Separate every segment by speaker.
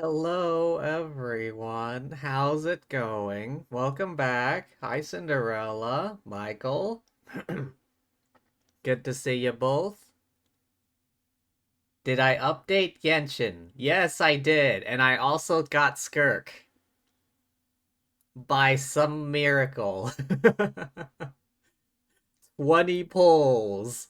Speaker 1: Hello, everyone. How's it going? Welcome back. Hi, Cinderella, Michael. Good to see you both. Did I update Genshin? Yes, I did. And I also got Skirk. By some miracle. 20 pulls.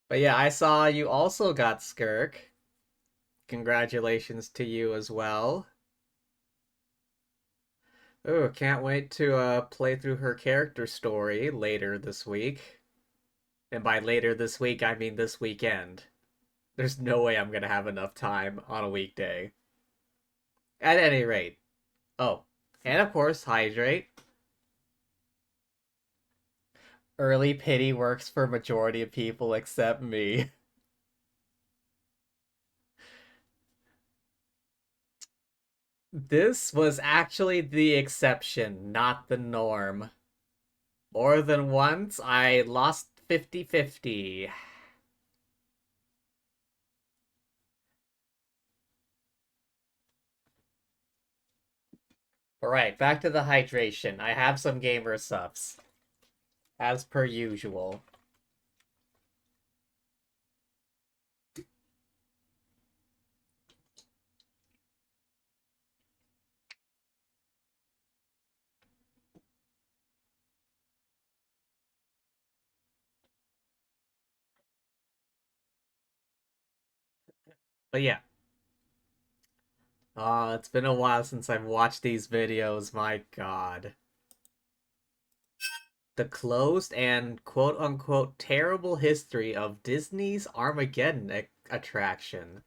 Speaker 1: But yeah, I saw you also got Skirk. Congratulations to you as well. Oh, can't wait to play through her character story later this week. And by later this week, I mean this weekend. There's no way I'm gonna have enough time on a weekday. At any rate. Oh, and of course, hydrate. Early pity works for majority of people except me. This was actually the exception, not the norm. More than once, I lost 50-50. Alright, back to the hydration. I have some gamer subs. As per usual. But yeah. It's been a while since I've watched these videos, my god. The closed and quote-unquote terrible history of Disney's Armageddon attraction.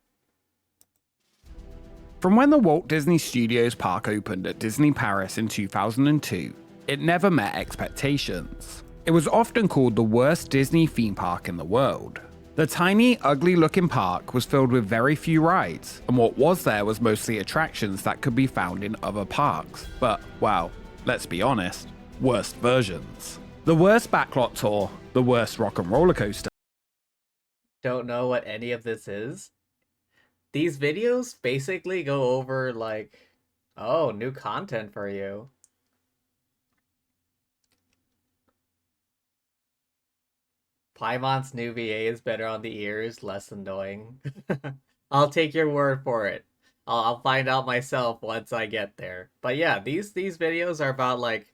Speaker 2: From when the Walt Disney Studios park opened at Disney Paris in 2002, it never met expectations. It was often called the worst Disney theme park in the world. The tiny, ugly-looking park was filled with very few rides, and what was there was mostly attractions that could be found in other parks. But, well, let's be honest, worst versions. The worst backlot tour, the worst rock and roller coaster.
Speaker 1: Don't know what any of this is? These videos basically go over, like, oh, new content for you. Paimon's new VA is better on the ears, less annoying. I'll take your word for it. I'll find out myself once I get there. But yeah, these videos are about like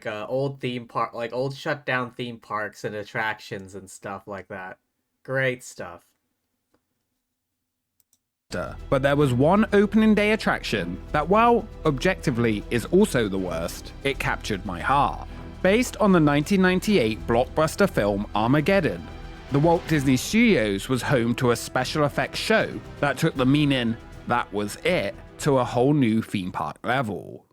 Speaker 1: old theme park, like old shut down theme parks and attractions and stuff like that. Great stuff.
Speaker 2: But there was one opening day attraction that, while objectively is also the worst, it captured my heart. Based on the 1998 blockbuster film Armageddon, the Walt Disney Studios was home to a special effects show that took the meaning "that was it" to a whole new theme park level.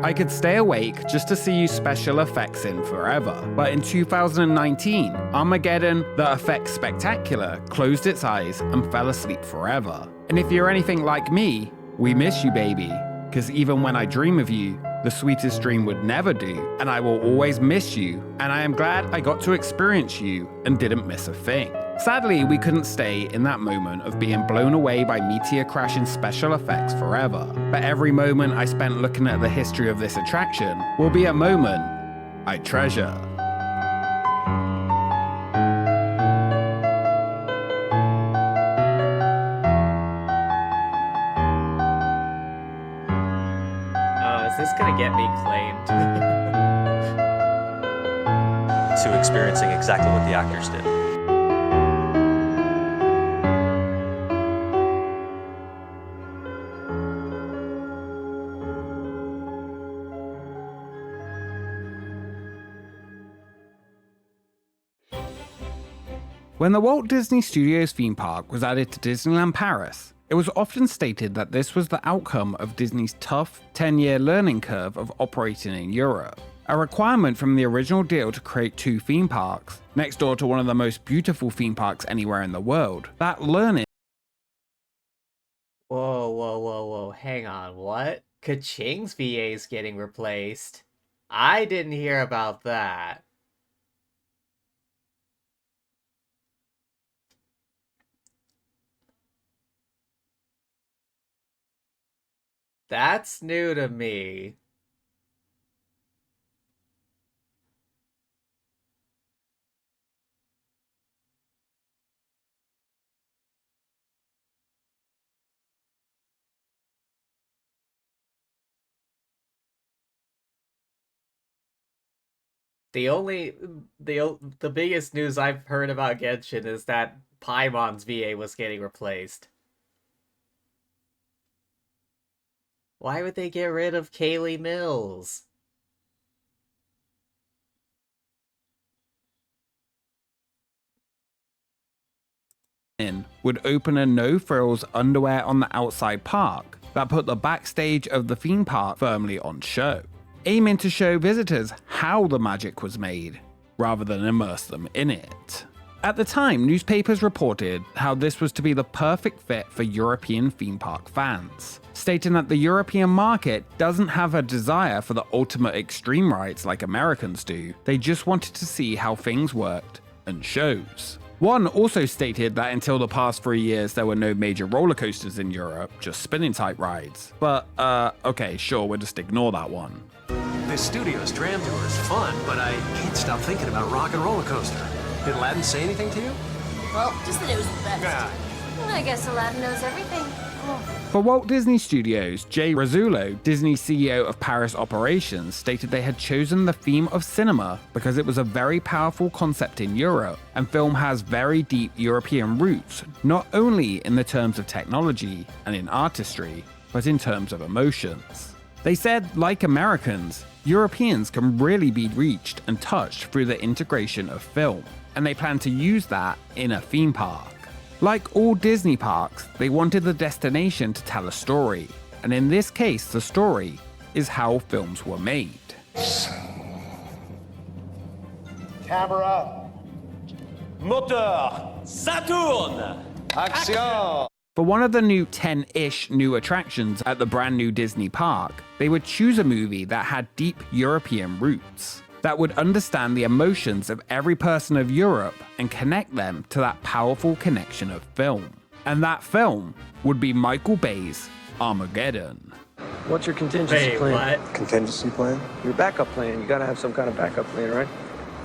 Speaker 2: I could stay awake just to see you special effects in forever, but in 2019, Armageddon, the effects spectacular, closed its eyes and fell asleep forever. And if you're anything like me, we miss you, baby, because even when I dream of you, the sweetest dream would never do, and I will always miss you, and I am glad I got to experience you and didn't miss a thing. Sadly, we couldn't stay in that moment of being blown away by meteor crashing special effects forever, but every moment I spent looking at the history of this attraction will be a moment I treasure.
Speaker 1: Is this gonna get me claimed?
Speaker 3: To experiencing exactly what the actors did.
Speaker 2: When the Walt Disney Studios theme park was added to Disneyland Paris, it was often stated that this was the outcome of Disney's tough 10-year learning curve of operating in Europe. A requirement from the original deal to create 2 theme parks, next door to one of the most beautiful theme parks anywhere in the world. That learning.
Speaker 1: Whoa, hang on, what? Ka-Ching's VA is getting replaced. I didn't hear about that. That's new to me. The biggest news I've heard about Genshin is that Paimon's VA was getting replaced. Why would they get rid of Kaylee Mills?
Speaker 2: Would open a no-frills underwear on the outside park that put the backstage of the theme park firmly on show, aiming to show visitors how the magic was made, rather than immerse them in it. At the time, newspapers reported how this was to be the perfect fit for European theme park fans, stating that the European market doesn't have a desire for the ultimate extreme rides like Americans do, they just wanted to see how things worked and shows. One also stated that until the past 3 years there were no major roller coasters in Europe, just spinning type rides. But, okay, sure, we'll just ignore that one.
Speaker 4: This studio's tram tour is fun, but I can't stop thinking about Rock and Roller Coaster. Did Aladdin say anything to you?
Speaker 5: Well, just that it was the best.
Speaker 4: Yeah.
Speaker 5: Well, I guess Aladdin knows everything. Oh.
Speaker 2: For Walt Disney Studios, Jay Rizzullo, Disney's CEO of Paris operations, stated they had chosen the theme of cinema because it was a very powerful concept in Europe, and film has very deep European roots, not only in the terms of technology and in artistry, but in terms of emotions. They said, like Americans, Europeans can really be reached and touched through the integration of film, and they plan to use that in a theme park. Like all Disney parks, they wanted the destination to tell a story, and in this case, the story is how films were made.
Speaker 5: Camera.
Speaker 6: Moteur. Saturn.
Speaker 5: Action.
Speaker 2: For one of the new 10-ish new attractions at the brand new Disney park, they would choose a movie that had deep European roots, that would understand the emotions of every person of Europe and connect them to that powerful connection of film. And that film would be Michael Bay's Armageddon.
Speaker 7: What's your contingency
Speaker 1: Wait,
Speaker 7: plan?
Speaker 1: what?
Speaker 5: Contingency plan?
Speaker 7: Your backup plan. You gotta have some kind of backup plan, right?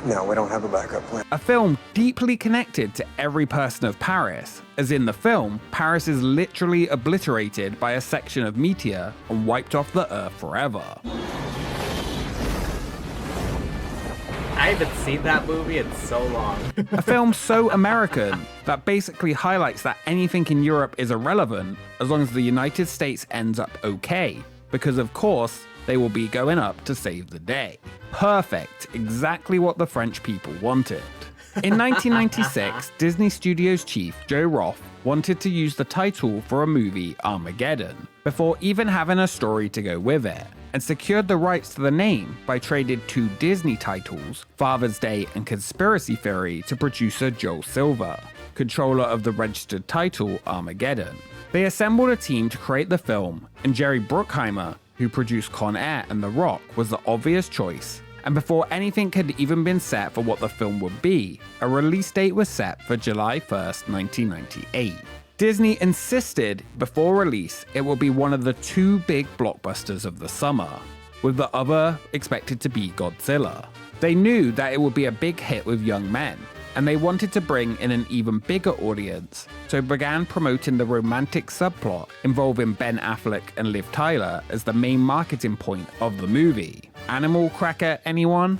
Speaker 5: No, we don't have a backup plan.
Speaker 2: A film deeply connected to every person of Paris, as in the film, Paris is literally obliterated by a section of meteor and wiped off the Earth forever.
Speaker 1: I haven't seen that movie in so long.
Speaker 2: A film so American that basically highlights that anything in Europe is irrelevant as long as the United States ends up okay, because of course, they will be going up to save the day. Perfect, exactly what the French people wanted. In 1996, Disney Studios chief Joe Roth wanted to use the title for a movie Armageddon, before even having a story to go with it, and secured the rights to the name by trading two Disney titles, Father's Day and Conspiracy Theory, to producer Joel Silver, controller of the registered title Armageddon. They assembled a team to create the film, and Jerry Bruckheimer, who produced Con Air and The Rock, was the obvious choice. And before anything had even been set for what the film would be, a release date was set for July 1st, 1998. Disney insisted before release it will be one of the two big blockbusters of the summer, with the other expected to be Godzilla. They knew that it would be a big hit with young men, and they wanted to bring in an even bigger audience, so began promoting the romantic subplot involving Ben Affleck and Liv Tyler as the main marketing point of the movie. Animal cracker, anyone?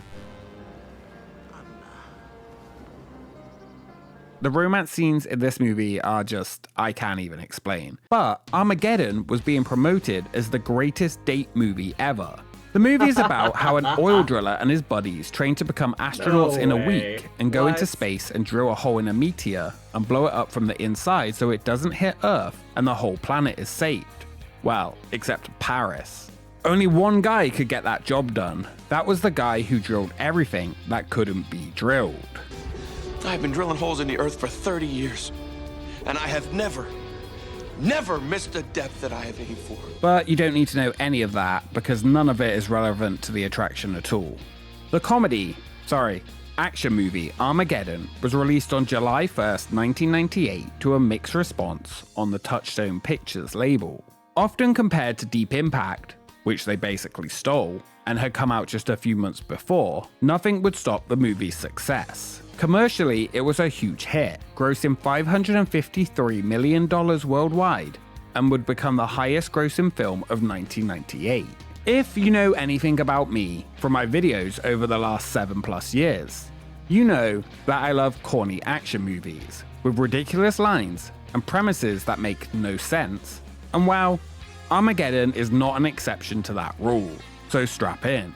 Speaker 2: The romance scenes in this movie are just, I can't even explain. But Armageddon was being promoted as the greatest date movie ever. The movie is about how an oil driller and his buddies train to become astronauts in a week and go into space and drill a hole in a meteor and blow it up from the inside so it doesn't hit Earth and the whole planet is saved. Well, except Paris. Only one guy could get that job done. That was the guy who drilled everything that couldn't be drilled.
Speaker 8: I've been drilling holes in the earth for 30 years, and I have never missed a depth that I have aimed for.
Speaker 2: But you don't need to know any of that because none of it is relevant to the attraction at all. The action movie Armageddon was released on July 1st, 1998 to a mixed response on the Touchstone Pictures label. Often compared to Deep Impact, which they basically stole, and had come out just a few months before, nothing would stop the movie's success. Commercially, it was a huge hit, grossing $553 million worldwide, and would become the highest grossing film of 1998. If you know anything about me from my videos over the last 7+ years, you know that I love corny action movies, with ridiculous lines and premises that make no sense, and well, Armageddon is not an exception to that rule, so strap in.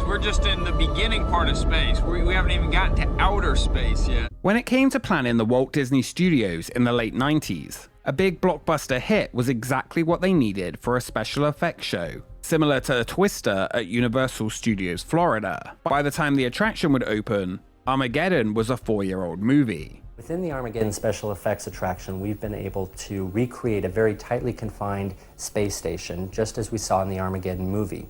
Speaker 9: We're just in the beginning part of space. We haven't even gotten to outer space yet.
Speaker 2: When it came to planning the Walt Disney Studios in the late 90s, a big blockbuster hit was exactly what they needed for a special effects show, similar to Twister at Universal Studios Florida. By the time the attraction would open, Armageddon was a 4-year-old movie.
Speaker 10: Within the Armageddon special effects attraction, we've been able to recreate a very tightly confined space station, just as we saw in the Armageddon movie.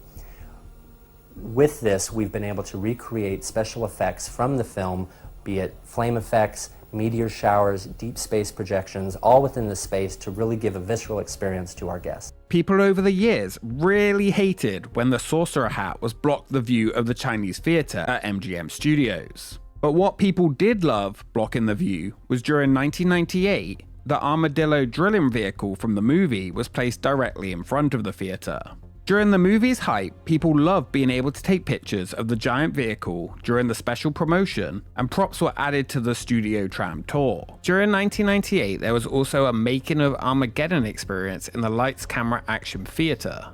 Speaker 10: With this, we've been able to recreate special effects from the film, be it flame effects, meteor showers, deep space projections, all within the space to really give a visceral experience to our guests.
Speaker 2: People over the years really hated when the sorcerer hat was blocked the view of the Chinese theater at MGM Studios. But what people did love blocking the view was during 1998, the armadillo drilling vehicle from the movie was placed directly in front of the theater. During the movie's hype, people loved being able to take pictures of the giant vehicle during the special promotion, and props were added to the Studio Tram tour. During 1998, there was also a making of Armageddon experience in the Lights Camera Action Theater.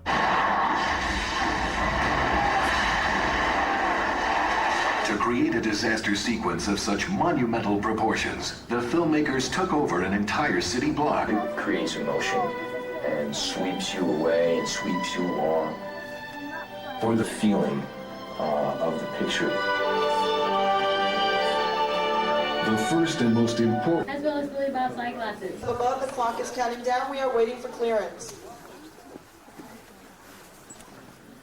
Speaker 11: To create a disaster sequence of such monumental proportions, the filmmakers took over an entire city block.
Speaker 12: It creates emotion and sweeps you away and sweeps you along for the feeling of the picture.
Speaker 11: The first and most important.
Speaker 13: As well as Billy Bob's eyeglasses.
Speaker 14: Above, the clock is counting down. We are waiting for clearance.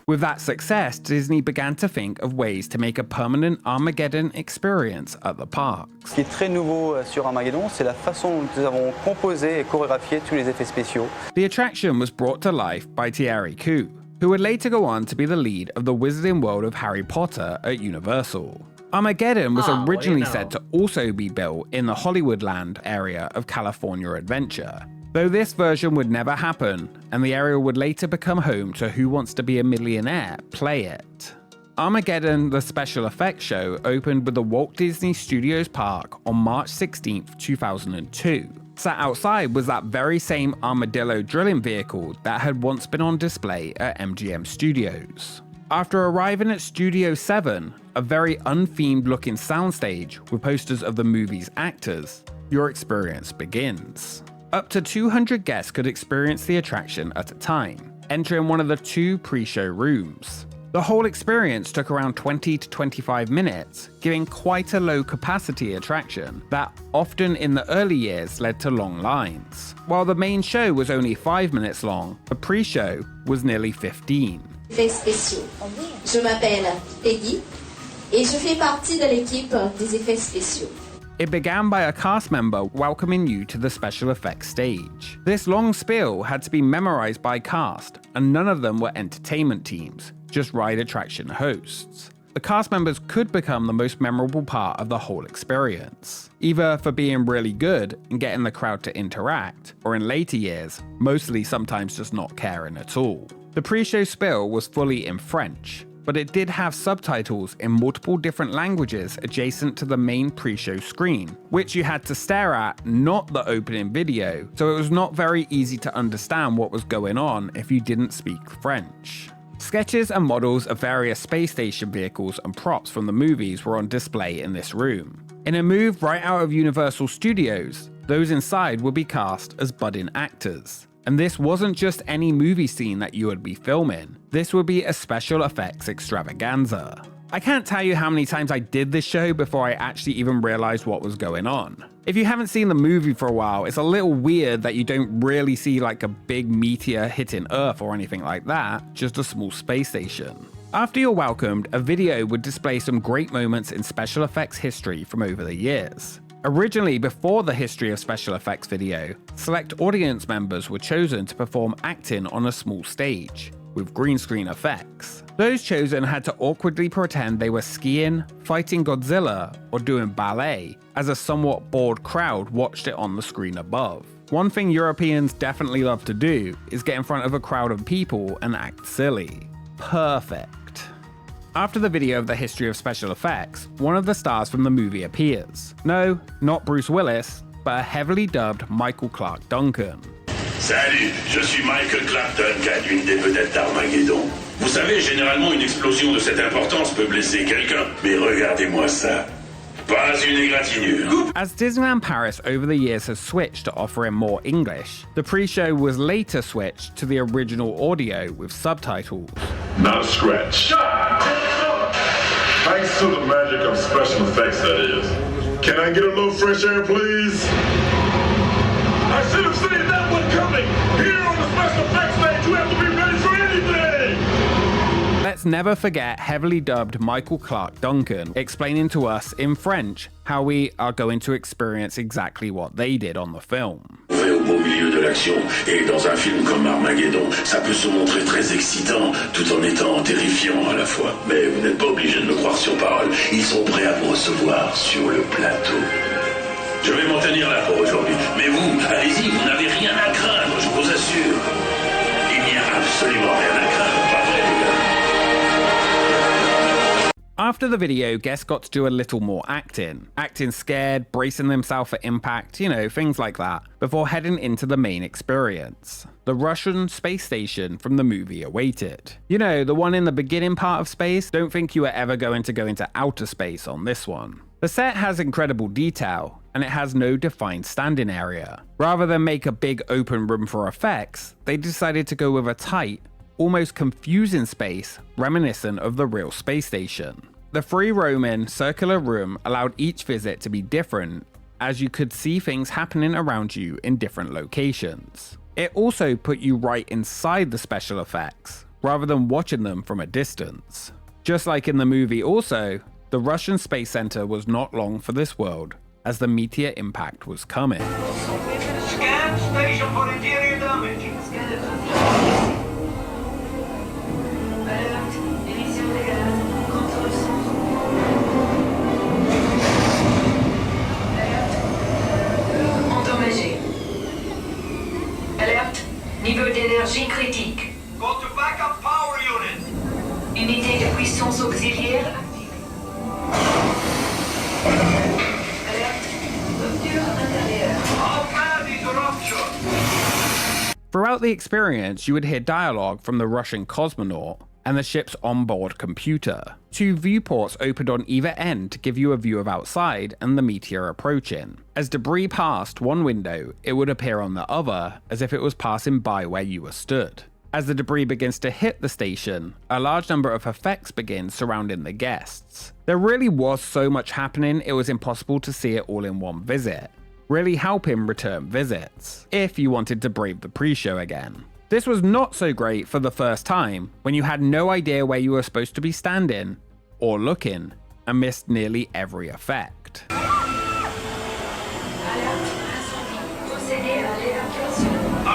Speaker 2: With that success, Disney began to think of ways to make a permanent Armageddon experience at the parks.
Speaker 15: Ce qui est très nouveau sur Armageddon, c'est la façon dont nous avons composé et chorégraphié tous les effets spéciaux.
Speaker 2: The attraction was brought to life by Thierry Coup, who would later go on to be the lead of the Wizarding World of Harry Potter at Universal. Armageddon was originally said to also be built in the Hollywoodland area of California Adventure, though this version would never happen, and the area would later become home to Who Wants to Be a Millionaire Play It. Armageddon, the special effects show, opened with the Walt Disney Studios Park on March 16, 2002. Sat outside was that very same armadillo drilling vehicle that had once been on display at MGM Studios. After arriving at Studio 7, a very unthemed looking soundstage with posters of the movie's actors, your experience begins. Up to 200 guests could experience the attraction at a time, entering one of the 2 pre-show rooms. The whole experience took around 20 to 25 minutes, giving quite a low capacity attraction that often in the early years led to long lines. While the main show was only 5 minutes long, the pre-show was nearly 15.
Speaker 13: Effets spéciaux. Je m'appelle Peggy et je fais partie de l'équipe des effets spéciaux.
Speaker 2: It began by a cast member welcoming you to the special effects stage. This long spiel had to be memorized by cast, and none of them were entertainment teams, just ride attraction hosts. The cast members could become the most memorable part of the whole experience, either for being really good and getting the crowd to interact, or in later years, mostly sometimes just not caring at all. The pre-show spiel was fully in French, but it did have subtitles in multiple different languages adjacent to the main pre-show screen, which you had to stare at, not the opening video, so it was not very easy to understand what was going on if you didn't speak French. Sketches and models of various space station vehicles and props from the movies were on display in this room. In a move right out of Universal Studios, those inside would be cast as budding actors. And this wasn't just any movie scene that you would be filming, this would be a special effects extravaganza. I can't tell you how many times I did this show before I actually even realized what was going on. If you haven't seen the movie for a while, it's a little weird that you don't really see like a big meteor hitting Earth or anything like that, just a small space station. After you're welcomed, a video would display some great moments in special effects history from over the years. Originally, before the History of Special Effects video, select audience members were chosen to perform acting on a small stage, with green screen effects. Those chosen had to awkwardly pretend they were skiing, fighting Godzilla, or doing ballet, as a somewhat bored crowd watched it on the screen above. One thing Europeans definitely love to do is get in front of a crowd of people and act silly. Perfect. After the video of the History of Special Effects, one of the stars from the movie appears. No, not Bruce Willis, but a heavily dubbed Michael Clarke Duncan.
Speaker 16: Salut, je suis Michael Clarke Duncan, une des vedettes d'Armageddon. Vous savez, généralement, une explosion de cette importance peut blesser quelqu'un. Mais regardez-moi ça. Pas une égratignure.
Speaker 2: As Disneyland Paris over the years has switched to offering more English, the pre-show was later switched to the original audio with subtitles.
Speaker 16: Not a scratch. Thanks to the magic of special effects, that is. Can I get a little fresh air, please? I should have seen that one coming. Here on the special effects stage, you have to be ready for anything.
Speaker 2: Let's never forget heavily dubbed Michael Clarke Duncan explaining to us in French how we are going to experience exactly what they did on the film.
Speaker 16: Au beau milieu de l'action, et dans un film comme Armageddon, ça peut se montrer très excitant, tout en étant terrifiant à la fois. Mais vous n'êtes pas obligé de me croire sur parole, ils sont prêts à vous recevoir sur le plateau. Je vais m'en tenir là pour aujourd'hui. Mais vous, allez-y, vous n'avez rien à craindre, je vous assure. Il n'y a absolument rien à craindre, pas vrai, les gars?
Speaker 2: After the video, guests got to do a little more acting scared, bracing themselves for impact, things like that, before heading into the main experience. The Russian space station from the movie awaited. The one in the beginning part of space. Don't think you are ever going to go into outer space on this one. The set has incredible detail, and it has no defined standing area. Rather than make a big open room for effects, they decided to go with a tight, almost confusing space reminiscent of the real space station. The free roaming, circular room allowed each visit to be different, as you could see things happening around you in different locations. It also put you right inside the special effects, rather than watching them from a distance. Just like in the movie also, the Russian Space Center was not long for this world, as the meteor impact was coming.
Speaker 16: Scan station for interior damage.
Speaker 17: Endommagé. Alerte, niveau d'énergie critique.
Speaker 16: Go to backup power unit.
Speaker 17: Unité de puissance auxiliaire active. Alerte, rupture intérieure.
Speaker 16: How bad is the rupture?
Speaker 2: Throughout the experience, you would hear dialogue from the Russian cosmonaut and the ship's onboard computer. 2 viewports opened on either end to give you a view of outside and the meteor approaching. As debris passed one window, it would appear on the other, as if it was passing by where you were stood. As the debris begins to hit the station, a large number of effects begin surrounding the guests. There really was so much happening, it was impossible to see it all in one visit, really helping return visits, if you wanted to brave the pre-show again. This was not so great for the first time, when you had no idea where you were supposed to be standing or looking, and missed nearly every effect.
Speaker 16: I'm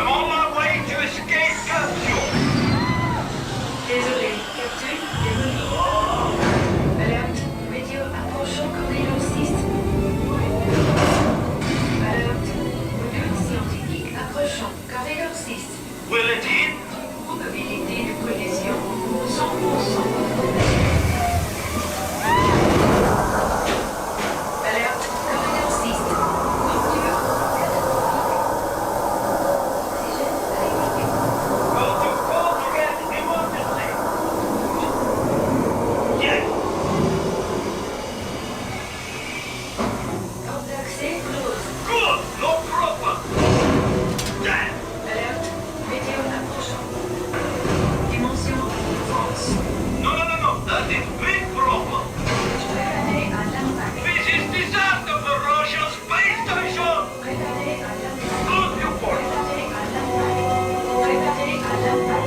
Speaker 16: on my way to escape capsule.
Speaker 17: Désolé, capture désolé. Alerte, météo approchant corridor 6. Alerte, module scientifique approchant corridor 6.
Speaker 16: Will it hit?
Speaker 17: Probabilité de collision 100%. Alerte, corridor 6. Rupture
Speaker 16: Go to call to get emergency. Yes.
Speaker 17: porte d'accès close.
Speaker 16: Good. No problem. Damn.
Speaker 17: Alerte, météo approchant. Dimension France.
Speaker 16: No. That is big problem.
Speaker 17: Préparé à l'impact.
Speaker 16: This is disaster for Russian space station.
Speaker 17: Préparé à l'impact.
Speaker 16: Good report.
Speaker 17: Préparé à l'impact. Préparé à l'impact.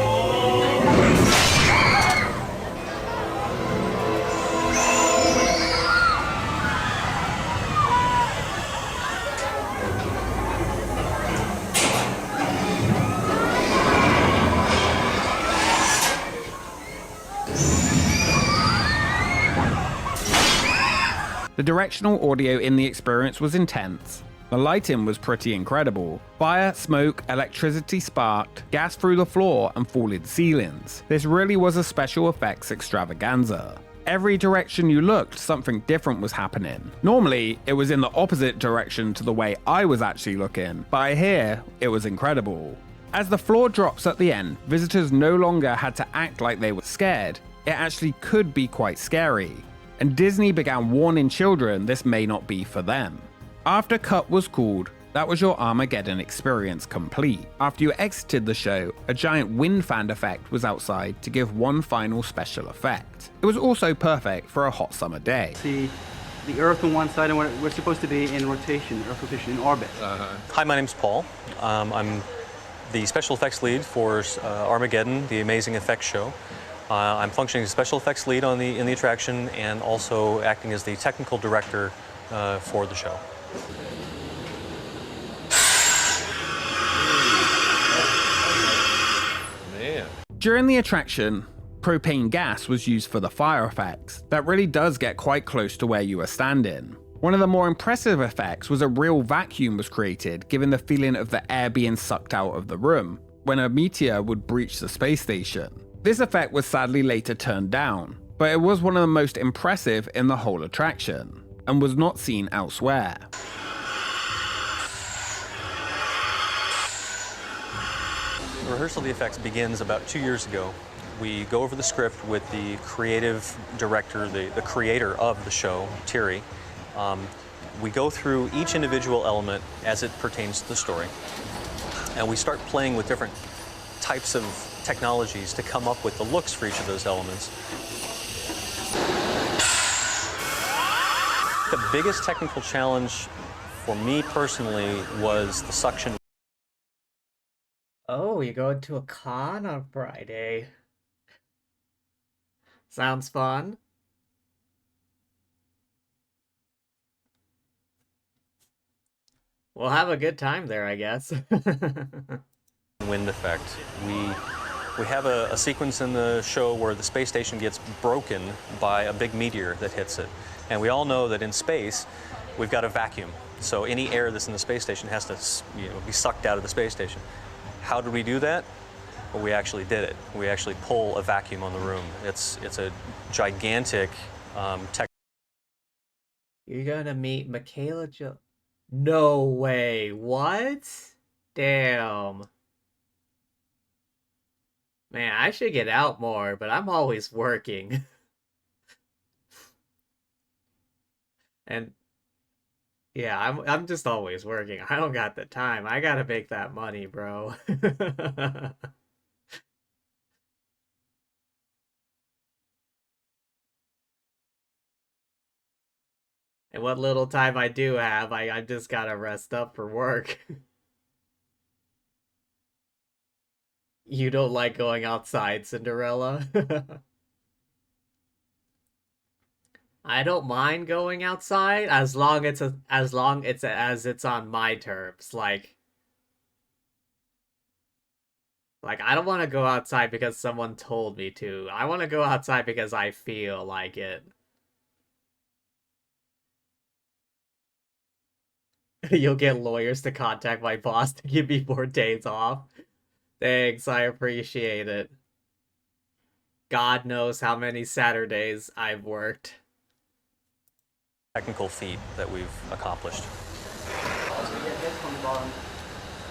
Speaker 2: The directional audio in the experience was intense. The lighting was pretty incredible. Fire, smoke, electricity sparked, gas through the floor and falling ceilings. This really was a special effects extravaganza. Every direction you looked, something different was happening. Normally, it was in the opposite direction to the way I was actually looking, but here, it was incredible. As the floor drops at the end, visitors no longer had to act like they were scared. It actually could be quite scary. And Disney began warning children this may not be for them. After cut was called, that was your Armageddon experience complete. After you exited the show, a giant wind fan effect was outside to give one final special effect. It was also perfect for a hot summer day.
Speaker 18: See the Earth on one side and we're supposed to be in rotation, Earth rotation, in orbit.
Speaker 3: Hi, my name's Paul. I'm the special effects lead for Armageddon, the Amazing Effects Show. I'm functioning as special effects lead in the attraction and also acting as the technical director for the show.
Speaker 19: Man.
Speaker 2: During the attraction, propane gas was used for the fire effects. That really does get quite close to where you are standing. One of the more impressive effects was a real vacuum was created, giving the feeling of the air being sucked out of the room when a meteor would breach the space station. This effect was sadly later turned down, but it was one of the most impressive in the whole attraction, and was not seen elsewhere.
Speaker 3: The rehearsal of the effects begins about 2 years ago. We go over the script with the creative director, the creator of the show, Thierry. We go through each individual element as it pertains to the story. And we start playing with different types of technologies to come up with the looks for each of those elements. The biggest technical challenge for me personally was the suction.
Speaker 1: Oh, you going to a con on Friday. Sounds fun. We'll have a good time there, I guess.
Speaker 3: Wind effect. We have a sequence in the show where the space station gets broken by a big meteor that hits it. And we all know that in space, we've got a vacuum. So any air that's in the space station has to be sucked out of the space station. How did we do that? Well, we actually did it. We actually pull a vacuum on the room. It's a gigantic tech.
Speaker 1: You're gonna meet Michaela Jo. No way. What? Damn. Man, I should get out more, but I'm always working. And yeah, I'm just always working. I don't got the time. I gotta make that money, bro. And what little time I do have, I just gotta rest up for work. You don't like going outside, Cinderella? I don't mind going outside as long as it's on my terms. Like I don't want to go outside because someone told me to. I want to go outside because I feel like it. You'll get lawyers to contact my boss to give me more days off. Thanks, I appreciate it. God knows how many Saturdays I've worked.
Speaker 3: Technical feat that we've accomplished.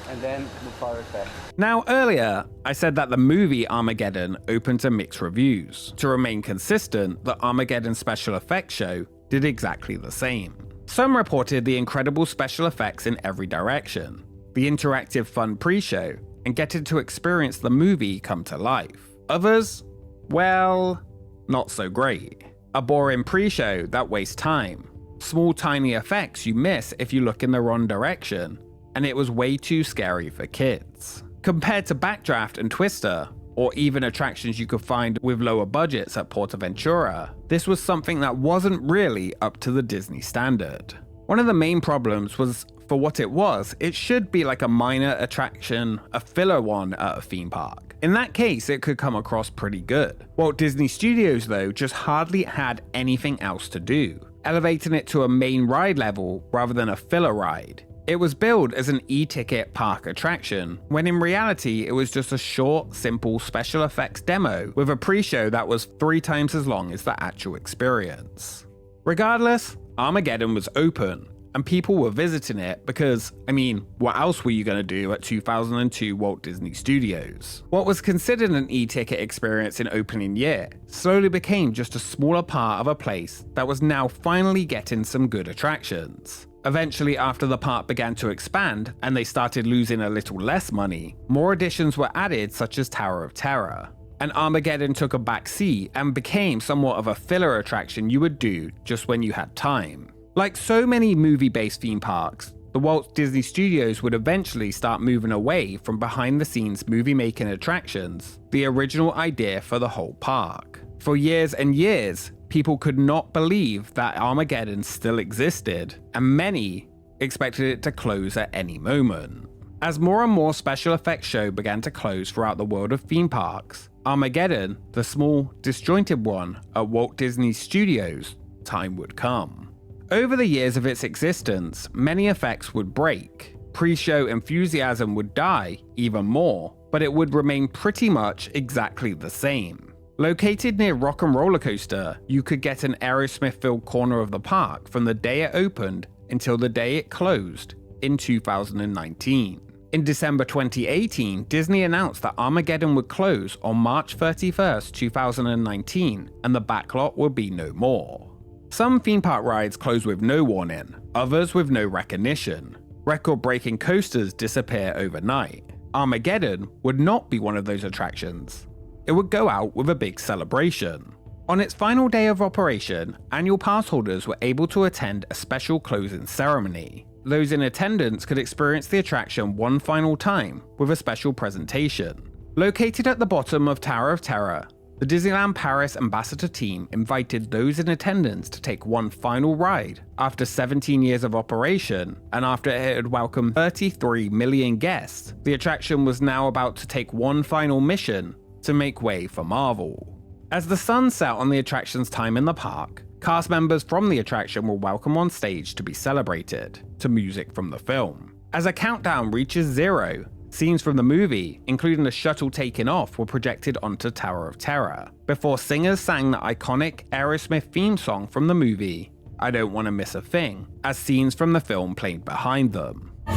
Speaker 15: And then the fire effect.
Speaker 2: Now earlier, I said that the movie Armageddon opened to mixed reviews. To remain consistent, the Armageddon special effects show did exactly the same. Some reported the incredible special effects in every direction, the interactive fun pre-show, and getting to experience the movie come to life. Others? Well, not so great. A boring pre-show that wastes time. Small tiny effects you miss if you look in the wrong direction, and it was way too scary for kids. Compared to Backdraft and Twister, or even attractions you could find with lower budgets at PortAventura, this was something that wasn't really up to the Disney standard. One of the main problems was, for what it was, it should be like a minor attraction, a filler one at a theme park. In that case, it could come across pretty good. Walt Disney Studios, though, just hardly had anything else to do, elevating it to a main ride level rather than a filler ride. It was billed as an e-ticket park attraction, when in reality it was just a short, simple special effects demo with a pre-show that was 3 times as long as the actual experience. Regardless, Armageddon was open, and people were visiting it because, I mean, what else were you going to do at 2002 Walt Disney Studios? What was considered an e-ticket experience in opening year slowly became just a smaller part of a place that was now finally getting some good attractions. Eventually, after the park began to expand and they started losing a little less money, more additions were added such as Tower of Terror. And Armageddon took a back seat and became somewhat of a filler attraction you would do just when you had time. Like so many movie-based theme parks, the Walt Disney Studios would eventually start moving away from behind-the-scenes movie-making attractions, the original idea for the whole park. For years and years, people could not believe that Armageddon still existed, and many expected it to close at any moment. As more and more special effects shows began to close throughout the world of theme parks, Armageddon, the small, disjointed one at Walt Disney Studios, time would come. Over the years of its existence, many effects would break. Pre-show enthusiasm would die even more, but it would remain pretty much exactly the same. Located near Rock and Roller Coaster, you could get an Aerosmith-filled corner of the park from the day it opened until the day it closed in 2019. In December 2018, Disney announced that Armageddon would close on March 31st, 2019, and the backlot would be no more. Some theme park rides close with no warning, others with no recognition. Record-breaking coasters disappear overnight. Armageddon would not be one of those attractions. It would go out with a big celebration. On its final day of operation, annual pass holders were able to attend a special closing ceremony. Those in attendance could experience the attraction one final time with a special presentation. Located at the bottom of Tower of Terror, the Disneyland Paris ambassador team invited those in attendance to take one final ride. After 17 years of operation, and after it had welcomed 33 million guests, the attraction was now about to take one final mission to make way for Marvel. As the sun set on the attraction's time in the park, cast members from the attraction were welcome on stage to be celebrated, to music from the film. As a countdown reaches 0, scenes from the movie, including the shuttle taking off, were projected onto Tower of Terror, before singers sang the iconic Aerosmith theme song from the movie, I Don't Want to Miss a Thing, as scenes from the film played behind them.
Speaker 1: Is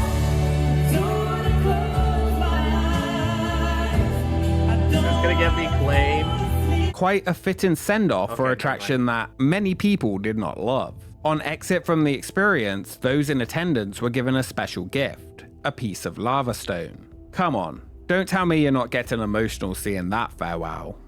Speaker 1: this gonna get me claimed?
Speaker 2: Quite a fitting send-off for an attraction that many people did not love. On exit from the experience, those in attendance were given a special gift, a piece of lava stone. Come on, don't tell me you're not getting emotional seeing that farewell.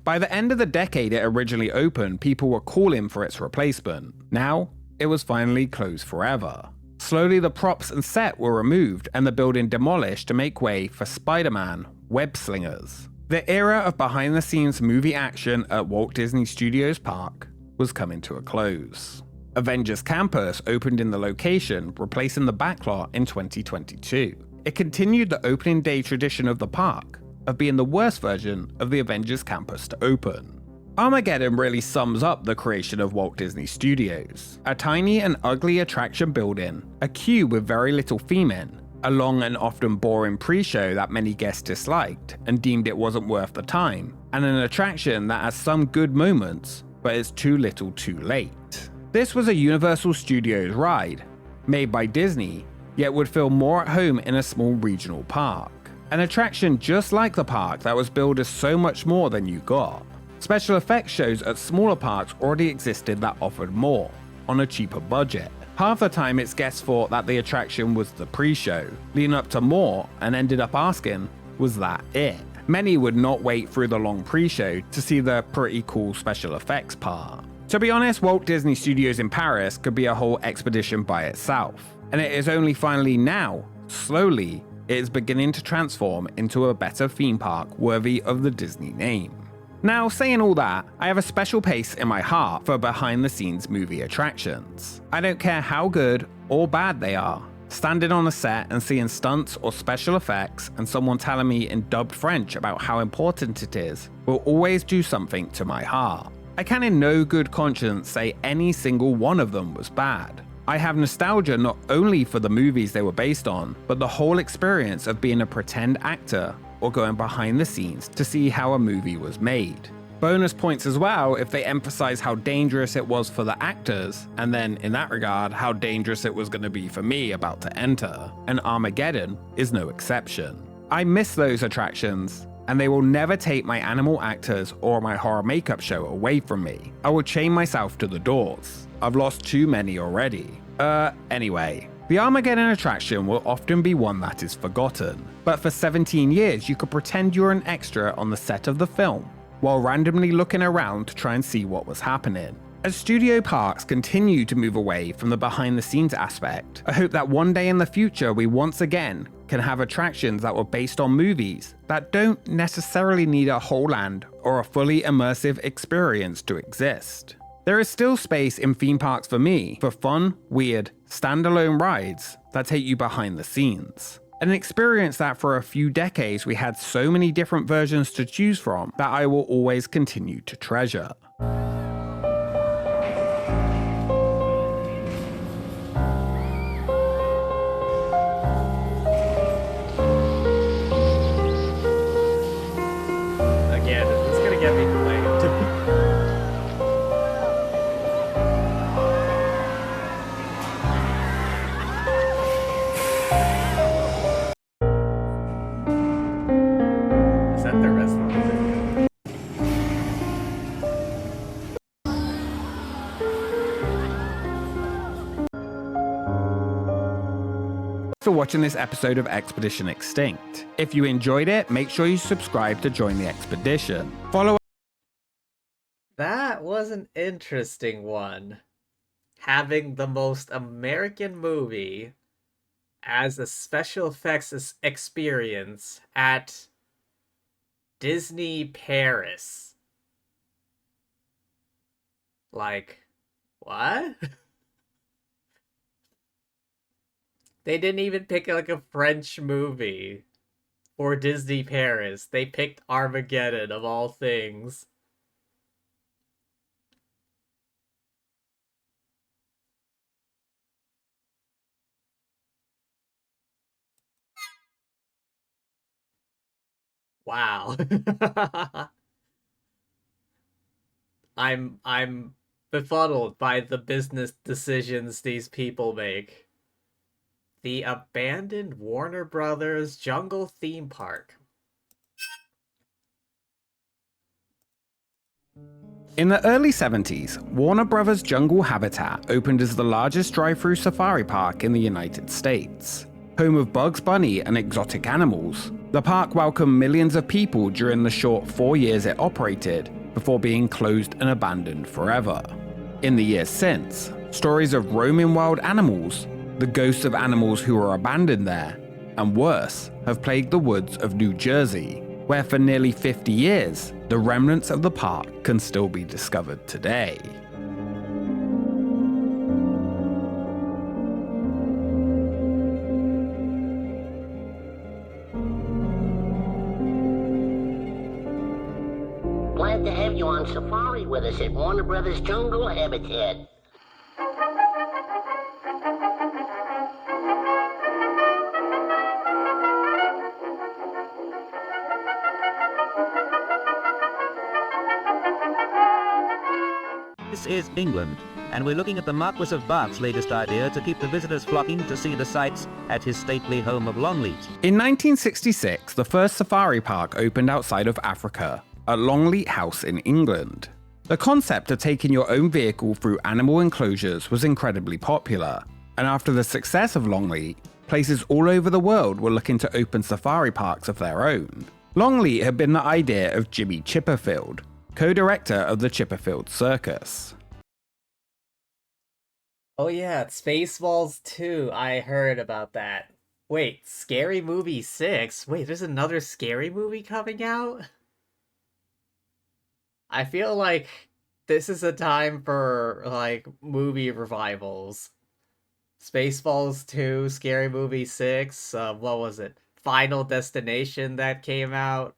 Speaker 2: By the end of the decade it originally opened, people were calling for its replacement. Now, it was finally closed forever. Slowly the props and set were removed and the building demolished to make way for Spider-Man Web Slingers. The era of behind-the-scenes movie action at Walt Disney Studios Park was coming to a close. Avengers Campus opened in the location, replacing the backlot in 2022. It continued the opening day tradition of the park, of being the worst version of the Avengers Campus to open. Armageddon really sums up the creation of Walt Disney Studios. A tiny and ugly attraction building, a queue with very little theming, a long and often boring pre-show that many guests disliked and deemed it wasn't worth the time, and an attraction that has some good moments, but is too little too late. This was a Universal Studios ride, made by Disney, yet would feel more at home in a small regional park. An attraction just like the park that was billed as so much more than you got. Special effects shows at smaller parks already existed that offered more, on a cheaper budget. Half the time its guests thought that the attraction was the pre-show, leading up to more and ended up asking, was that it? Many would not wait through the long pre-show to see the pretty cool special effects part. To be honest, Walt Disney Studios in Paris could be a whole expedition by itself, and it is only finally now, slowly, it is beginning to transform into a better theme park worthy of the Disney name. Now, saying all that, I have a special place in my heart for behind-the-scenes movie attractions. I don't care how good or bad they are. Standing on a set and seeing stunts or special effects and someone telling me in dubbed French about how important it is will always do something to my heart. I can in no good conscience say any single one of them was bad. I have nostalgia not only for the movies they were based on, but the whole experience of being a pretend actor or going behind the scenes to see how a movie was made. Bonus points as well if they emphasize how dangerous it was for the actors, and then in that regard, how dangerous it was going to be for me about to enter, and Armageddon is no exception. I miss those attractions, and they will never take my animal actors or my horror makeup show away from me. I will chain myself to the doors. I've lost too many already. Anyway. The Armageddon attraction will often be one that is forgotten, but for 17 years you could pretend you're an extra on the set of the film, while randomly looking around to try and see what was happening. As studio parks continue to move away from the behind-the-scenes aspect, I hope that one day in the future we once again can have attractions that were based on movies that don't necessarily need a whole land or a fully immersive experience to exist. There is still space in theme parks for me for fun, weird, standalone rides that take you behind the scenes. An experience that for a few decades we had so many different versions to choose from that I will always continue to treasure.
Speaker 1: Again, this is gonna get me flamed. Is that the rest of the video?
Speaker 2: For watching this episode of Expedition Extinct. If you enjoyed it, make sure you subscribe to join the expedition. Follow.
Speaker 1: That was an interesting one. Having the most American movie as a special effects experience at Disney Paris. Like, what? They didn't even pick like a French movie for Disney Paris. They picked Armageddon of all things. Wow. I'm befuddled by the business decisions these people make. The abandoned Warner Brothers Jungle Theme Park.
Speaker 2: In the early 70s, Warner Brothers Jungle Habitat opened as the largest drive-through safari park in the United States. Home of Bugs Bunny and exotic animals, the park welcomed millions of people during the short 4 years it operated, before being closed and abandoned forever. In the years since, stories of roaming wild animals, the ghosts of animals who were abandoned there, and worse, have plagued the woods of New Jersey, where for nearly 50 years, the remnants of the park can still be discovered today.
Speaker 19: Glad to have you on safari with us at Warner Brothers Jungle Habitat.
Speaker 20: This is England, and we're looking at the Marquis of Bath's latest idea to keep the visitors flocking to see the sights at his stately home of Longleat.
Speaker 2: In 1966, the first safari park opened outside of Africa, at Longleat House in England. The concept of taking your own vehicle through animal enclosures was incredibly popular, and after the success of Longleat, places all over the world were looking to open safari parks of their own. Longleat had been the idea of Jimmy Chipperfield, co-director of the Chipperfield Circus.
Speaker 1: Oh yeah, Spaceballs 2. I heard about that. Wait, Scary Movie 6? Wait, there's another Scary Movie coming out? I feel like this is a time for, like, movie revivals. Spaceballs 2, Scary Movie 6, what was it? Final Destination that came out.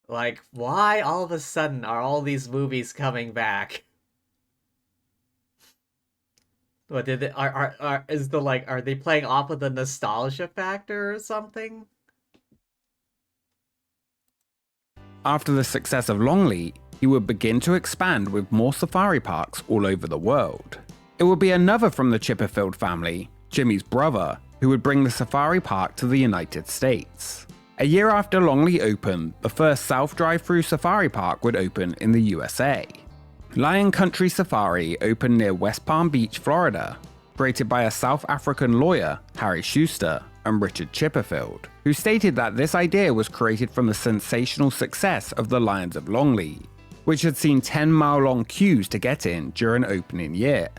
Speaker 1: Like, why all of a sudden are all these movies coming back? What did they, are they playing off of the nostalgia factor or something?
Speaker 2: After the success of Longleat, he would begin to expand with more safari parks all over the world. It would be another from the Chipperfield family, Jimmy's brother, who would bring the safari park to the United States. A year after Longleat opened, the first South Drive-Through Safari Park would open in the USA. Lion Country Safari opened near West Palm Beach, Florida, created by a South African lawyer, Harry Schuster, and Richard Chipperfield, who stated that this idea was created from the sensational success of the Lions of Longleat, which had seen 10-mile-long queues to get in during opening year.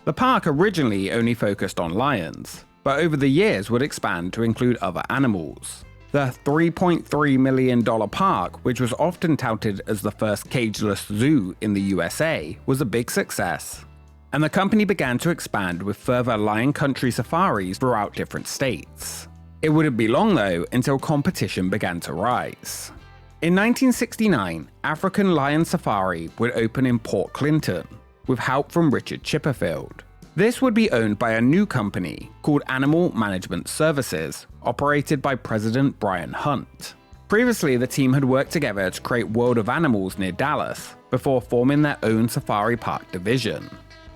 Speaker 2: The park originally only focused on lions, but over the years would expand to include other animals. The $3.3 million park, which was often touted as the first cageless zoo in the USA, was a big success. And the company began to expand with further Lion Country safaris throughout different states. It wouldn't be long though until competition began to rise. In 1969, African Lion Safari would open in Port Clinton, with help from Richard Chipperfield. This would be owned by a new company called Animal Management Services, operated by President Brian Hunt. Previously, the team had worked together to create World of Animals near Dallas, before forming their own safari park division.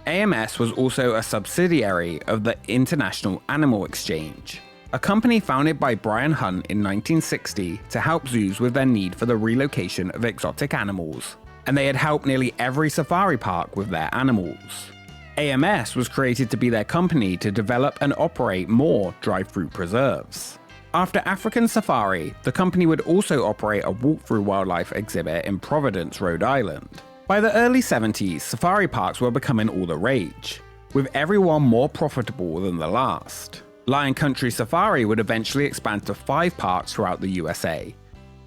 Speaker 2: AMS was also a subsidiary of the International Animal Exchange, a company founded by Brian Hunt in 1960 to help zoos with their need for the relocation of exotic animals, and they had helped nearly every safari park with their animals. AMS was created to be their company to develop and operate more drive-through preserves. After African Safari, the company would also operate a walk-through wildlife exhibit in Providence, Rhode Island. By the early 70s, safari parks were becoming all the rage, with every one more profitable than the last. Lion Country Safari would eventually expand to 5 parks throughout the USA.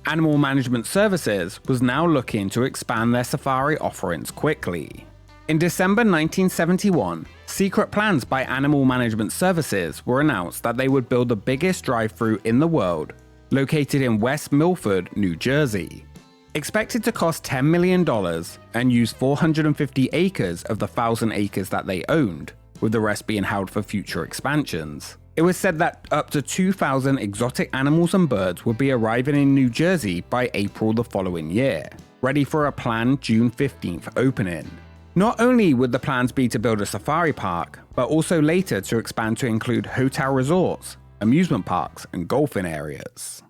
Speaker 2: Animal Management Services was now looking to expand their safari offerings quickly. In December 1971, secret plans by Animal Management Services were announced that they would build the biggest drive-thru in the world, located in West Milford, New Jersey. Expected to cost $10 million and use 450 acres of the 1,000 acres that they owned, with the rest being held for future expansions. It was said that up to 2,000 exotic animals and birds would be arriving in New Jersey by April the following year, ready for a planned June 15th opening. Not only would the plans be to build a safari park, but also later to expand to include hotel resorts, amusement parks, and golfing areas.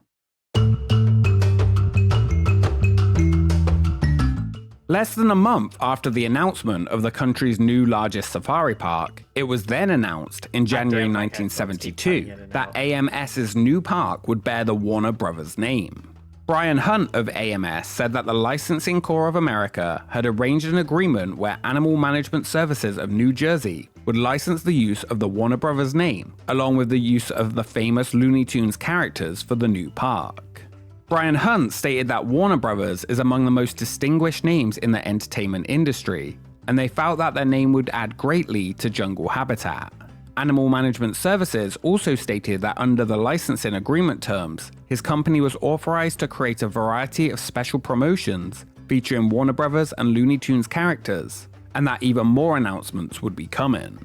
Speaker 2: Less than a month after the announcement of the country's new largest safari park, it was then announced in January 1972 that AMS's new park would bear the Warner Brothers name. Brian Hunt of AMS said that the Licensing Corps of America had arranged an agreement where Animal Management Services of New Jersey would license the use of the Warner Brothers name, along with the use of the famous Looney Tunes characters for the new park. Brian Hunt stated that Warner Brothers is among the most distinguished names in the entertainment industry, and they felt that their name would add greatly to jungle habitat. Animal Management Services also stated that under the licensing agreement terms, his company was authorized to create a variety of special promotions featuring Warner Brothers and Looney Tunes characters, and that even more announcements would be coming.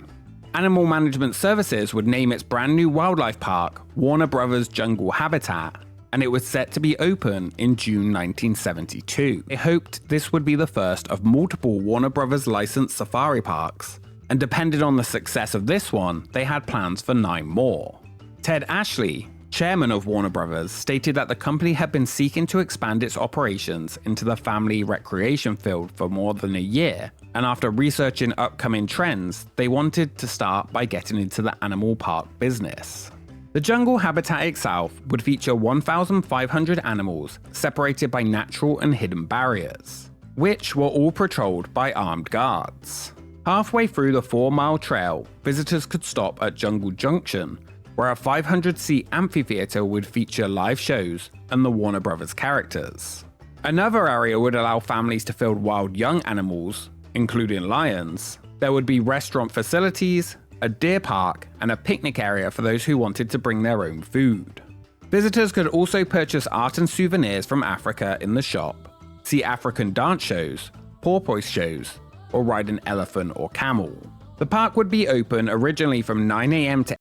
Speaker 2: Animal Management Services would name its brand new wildlife park Warner Brothers Jungle Habitat, and it was set to be open in June 1972. They hoped this would be the first of multiple Warner Brothers licensed safari parks, and depending on the success of this one, they had plans for 9 more. Ted Ashley, chairman of Warner Brothers, stated that the company had been seeking to expand its operations into the family recreation field for more than a year, and after researching upcoming trends, they wanted to start by getting into the animal park business. The jungle habitat itself would feature 1,500 animals separated by natural and hidden barriers, which were all patrolled by armed guards. Halfway through the 4-mile trail, visitors could stop at Jungle Junction, where a 500-seat amphitheater would feature live shows and the Warner Brothers characters. Another area would allow families to field wild young animals, including lions. There would be restaurant facilities, a deer park, and a picnic area for those who wanted to bring their own food. Visitors could also purchase art and souvenirs from Africa in the shop, see African dance shows, porpoise shows, or ride an elephant or camel. The park would be open originally from 9 a.m. to...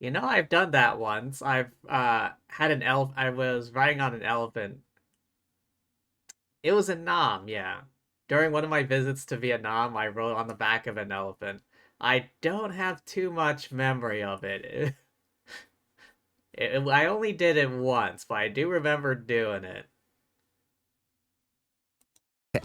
Speaker 1: You know, I've done that once. I've had an I was riding on an elephant. It was in Nam, yeah. During one of my visits to Vietnam, I rode on the back of an elephant. I don't have too much memory of it. I only did it once, but I do remember doing it.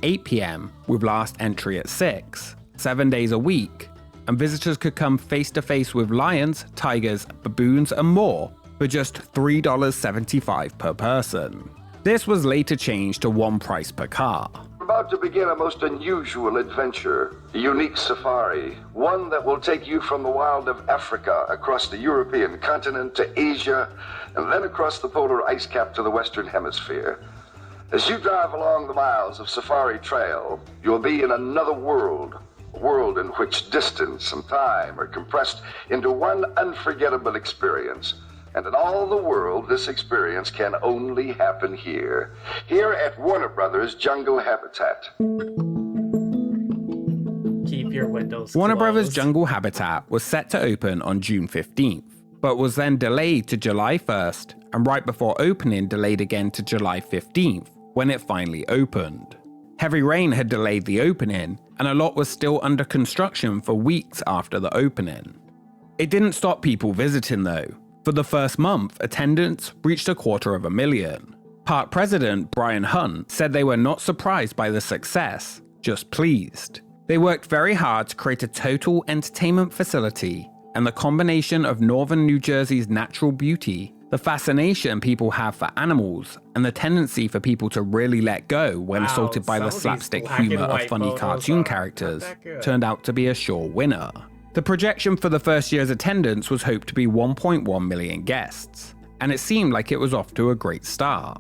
Speaker 2: 8 p.m. with last entry at 6, 7 days a week, and visitors could come face to face with lions, tigers, baboons, and more for just $3.75 per person. This was later changed to one price per car.
Speaker 21: about to begin a most unusual adventure, a unique safari, one that will take you from the wild of Africa across the European continent to Asia, and then across the polar ice cap to the Western Hemisphere. As you drive along the miles of Safari Trail, you'll be in another world, a world in which distance and time are compressed into one unforgettable experience. And in all the world, this experience can only happen here. Here at Warner Brothers Jungle Habitat.
Speaker 1: Keep your windows
Speaker 2: Warner
Speaker 1: closed.
Speaker 2: Brothers Jungle Habitat was set to open on June 15th, but was then delayed to July 1st, and right before opening delayed again to July 15th, when it finally opened. Heavy rain had delayed the opening, and a lot was still under construction for weeks after the opening. It didn't stop people visiting though. For the first month, attendance reached 250,000. Park president Brian Hunt said they were not surprised by the success, just pleased. They worked very hard to create a total entertainment facility, and the combination of northern New Jersey's natural beauty, the fascination people have for animals, and the tendency for people to really let go when assaulted by the slapstick humor of funny cartoon characters, turned out to be a sure winner. The projection for the first year's attendance was hoped to be 1.1 million guests, and it seemed like it was off to a great start.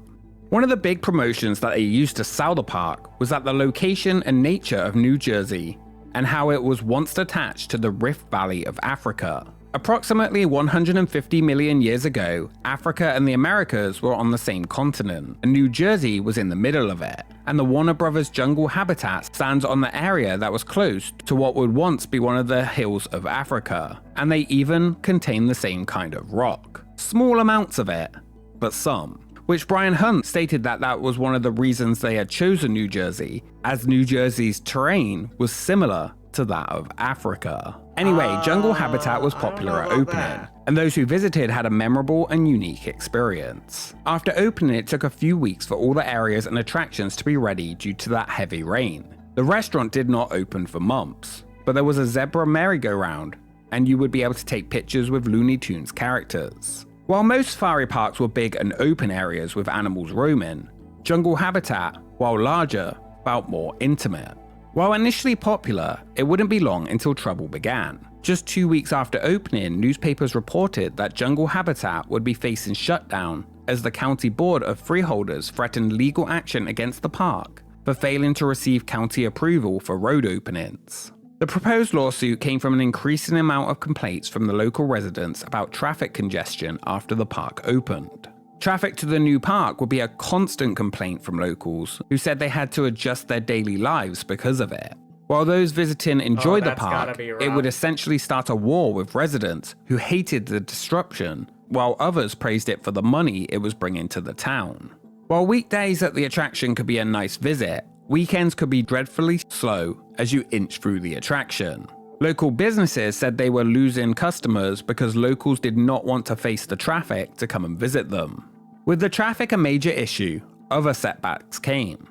Speaker 2: One of the big promotions that they used to sell the park was that the location and nature of New Jersey, and how it was once attached to the Rift Valley of Africa. Approximately 150 million years ago, Africa and the Americas were on the same continent, and New Jersey was in the middle of it, and the Warner Brothers Jungle Habitat stands on the area that was close to what would once be one of the hills of Africa, and they even contain the same kind of rock. Small amounts of it, but some. Which Brian Hunt stated that was one of the reasons they had chosen New Jersey, as New Jersey's terrain was similar to that of Africa. Anyway, Jungle Habitat was popular at opening, and those who visited had a memorable and unique experience. After opening, it took a few weeks for all the areas and attractions to be ready due to that heavy rain. The restaurant did not open for months, but there was a zebra merry-go-round, and you would be able to take pictures with Looney Tunes characters. While most safari parks were big and open areas with animals roaming, Jungle Habitat, while larger, felt more intimate. While initially popular, it wouldn't be long until trouble began. Just 2 weeks after opening, newspapers reported that Jungle Habitat would be facing shutdown as the county board of freeholders threatened legal action against the park for failing to receive county approval for road openings. The proposed lawsuit came from an increasing amount of complaints from the local residents about traffic congestion after the park opened. Traffic to the new park would be a constant complaint from locals who said they had to adjust their daily lives because of it. While those visiting enjoyed the park, it would essentially start a war with residents who hated the disruption, while others praised it for the money it was bringing to the town. While weekdays at the attraction could be a nice visit, weekends could be dreadfully slow as you inch through the attraction. Local businesses said they were losing customers because locals did not want to face the traffic to come and visit them. With the traffic a major issue, other setbacks came.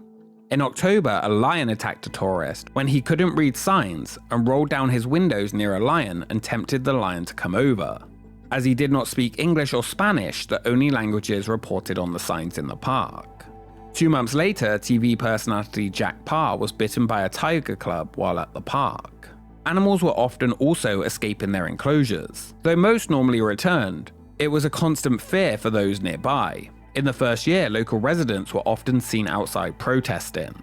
Speaker 2: In October, a lion attacked a tourist when he couldn't read signs and rolled down his windows near a lion and tempted the lion to come over. As he did not speak English or Spanish, the only languages reported on the signs in the park. 2 months later, TV personality Jack Parr was bitten by a tiger cub while at the park. Animals were often also escaping their enclosures. Though most normally returned, it was a constant fear for those nearby. In the first year, local residents were often seen outside protesting.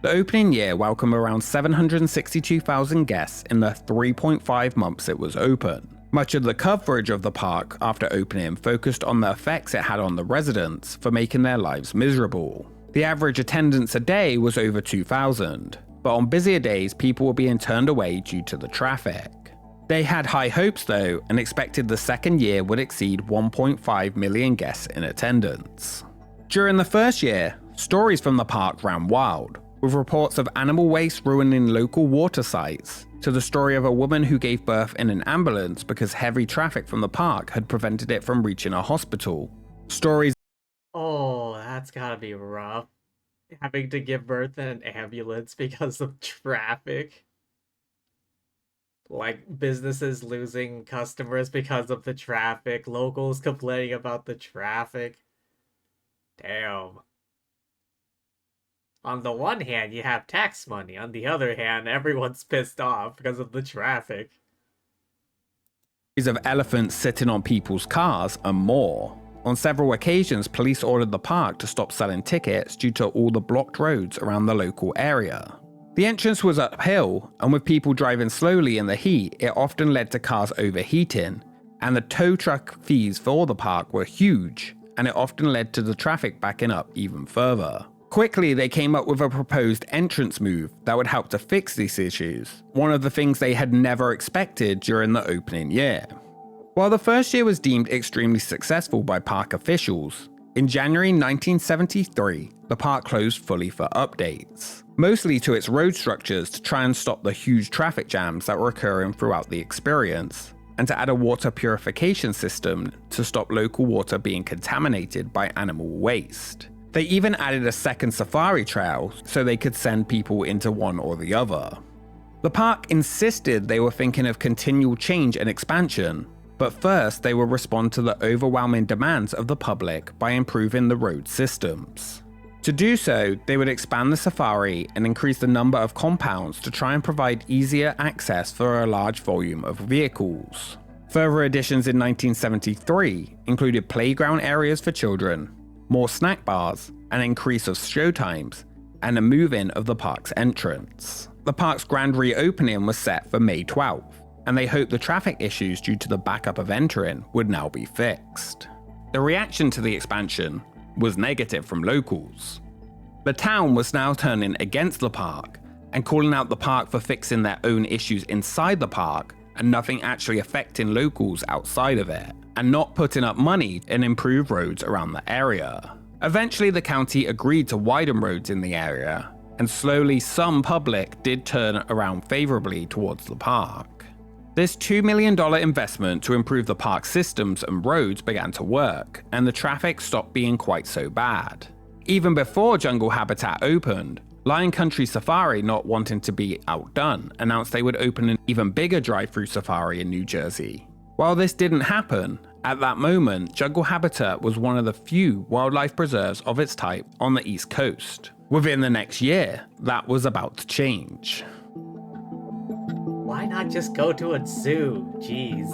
Speaker 2: The opening year welcomed around 762,000 guests in the 3.5 months it was open. Much of the coverage of the park after opening focused on the effects it had on the residents for making their lives miserable. The average attendance a day was over 2,000, but on busier days people were being turned away due to the traffic. They had high hopes though, and expected the second year would exceed 1.5 million guests in attendance. During the first year, stories from the park ran wild, with reports of animal waste ruining local water sites, to the story of a woman who gave birth in an ambulance because heavy traffic from the park had prevented it from reaching a hospital. Stories.
Speaker 1: Oh, that's gotta be rough. Having to give birth in an ambulance because of traffic. Like, businesses losing customers because of the traffic, locals complaining about the traffic. Damn. On the one hand, you have tax money. On the other hand, everyone's pissed off because of the traffic.
Speaker 2: Of elephants sitting on people's cars and more. On several occasions, police ordered the park to stop selling tickets due to all the blocked roads around the local area. The entrance was uphill, and with people driving slowly in the heat, it often led to cars overheating, and the tow truck fees for the park were huge, and it often led to the traffic backing up even further. Quickly, they came up with a proposed entrance move that would help to fix these issues, one of the things they had never expected during the opening year. While the first year was deemed extremely successful by park officials, in January 1973, the park closed fully for updates, mostly to its road structures to try and stop the huge traffic jams that were occurring throughout the experience, and to add a water purification system to stop local water being contaminated by animal waste. They even added a second safari trail so they could send people into one or the other. The park insisted they were thinking of continual change and expansion, but first they would respond to the overwhelming demands of the public by improving the road systems. To do so, they would expand the safari and increase the number of compounds to try and provide easier access for a large volume of vehicles. Further additions in 1973 included playground areas for children, more snack bars, an increase of showtimes, and a move-in of the park's entrance. The park's grand reopening was set for May 12th, and they hoped the traffic issues due to the backup of entering would now be fixed. The reaction to the expansion was negative from locals. The town was now turning against the park and calling out the park for fixing their own issues inside the park and nothing actually affecting locals outside of it, and not putting up money and improve roads around the area. Eventually, the county agreed to widen roads in the area, and slowly some public did turn around favorably towards the park. This $2 million investment to improve the park systems and roads began to work, and the traffic stopped being quite so bad. Even before Jungle Habitat opened, Lion Country Safari, not wanting to be outdone, announced they would open an even bigger drive-through safari in New Jersey. While this didn't happen, at that moment, Jungle Habitat was one of the few wildlife preserves of its type on the East Coast. Within the next year, that was about to change.
Speaker 1: Why not just go to a zoo? Jeez.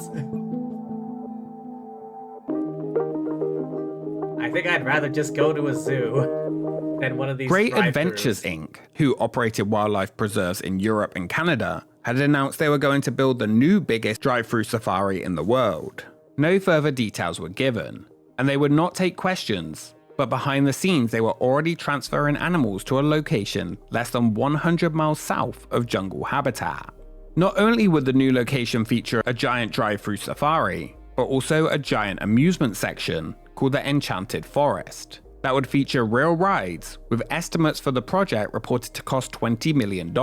Speaker 1: I think I'd rather just go to a zoo than one of these
Speaker 2: Great
Speaker 1: drive-thrus.
Speaker 2: Adventures Inc., who operated wildlife preserves in Europe and Canada, had announced they were going to build the new biggest drive-through safari in the world. No further details were given, and they would not take questions, but behind the scenes they were already transferring animals to a location less than 100 miles south of Jungle Habitat. Not only would the new location feature a giant drive-through safari, but also a giant amusement section called the Enchanted Forest that would feature real rides, with estimates for the project reported to cost $20 million,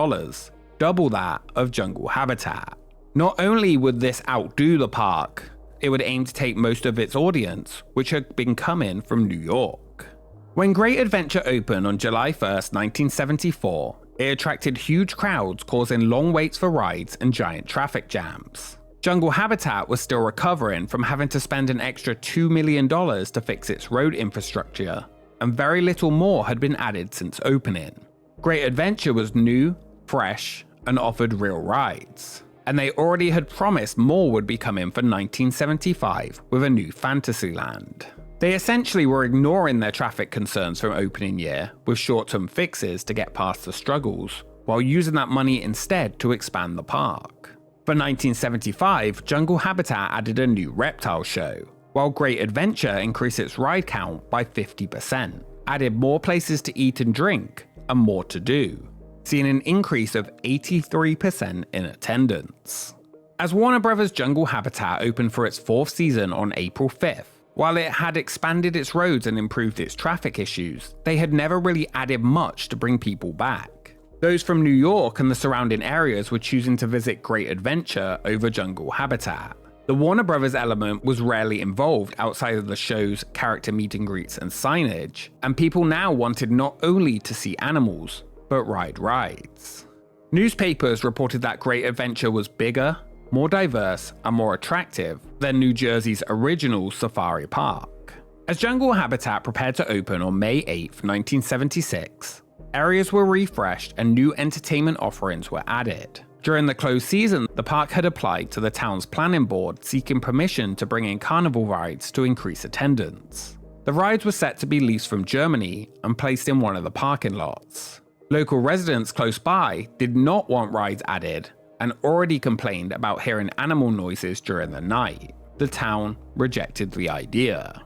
Speaker 2: double that of Jungle Habitat. Not only would this outdo the park, it would aim to take most of its audience, which had been coming from New York. When Great Adventure opened on July 1st, 1974, it attracted huge crowds, causing long waits for rides and giant traffic jams. Jungle Habitat was still recovering from having to spend an extra $2 million to fix its road infrastructure, and very little more had been added since opening. Great Adventure was new, fresh, and offered real rides. And they already had promised more would be coming for 1975 with a new Fantasyland. They essentially were ignoring their traffic concerns from opening year with short-term fixes to get past the struggles, while using that money instead to expand the park. For 1975, Jungle Habitat added a new reptile show, while Great Adventure increased its ride count by 50%, added more places to eat and drink, and more to do, seeing an increase of 83% in attendance. As Warner Bros. Jungle Habitat opened for its fourth season on April 5th, while it had expanded its roads and improved its traffic issues, they had never really added much to bring people back. Those from New York and the surrounding areas were choosing to visit Great Adventure over Jungle Habitat. The Warner Bros. Element was rarely involved outside of the show's character meet and greets and signage, and people now wanted not only to see animals, but ride rides. Newspapers reported that Great Adventure was bigger, more diverse, and more attractive than New Jersey's original safari park. As Jungle Habitat prepared to open on May 8, 1976, Areas were refreshed and new entertainment offerings were added. During the closed season, the park had applied to the town's planning board seeking permission to bring in carnival rides to increase attendance. The rides were set to be leased from Germany and placed in one of the parking lots. Local residents close by did not want rides added and already complained about hearing animal noises during the night. The town rejected the idea.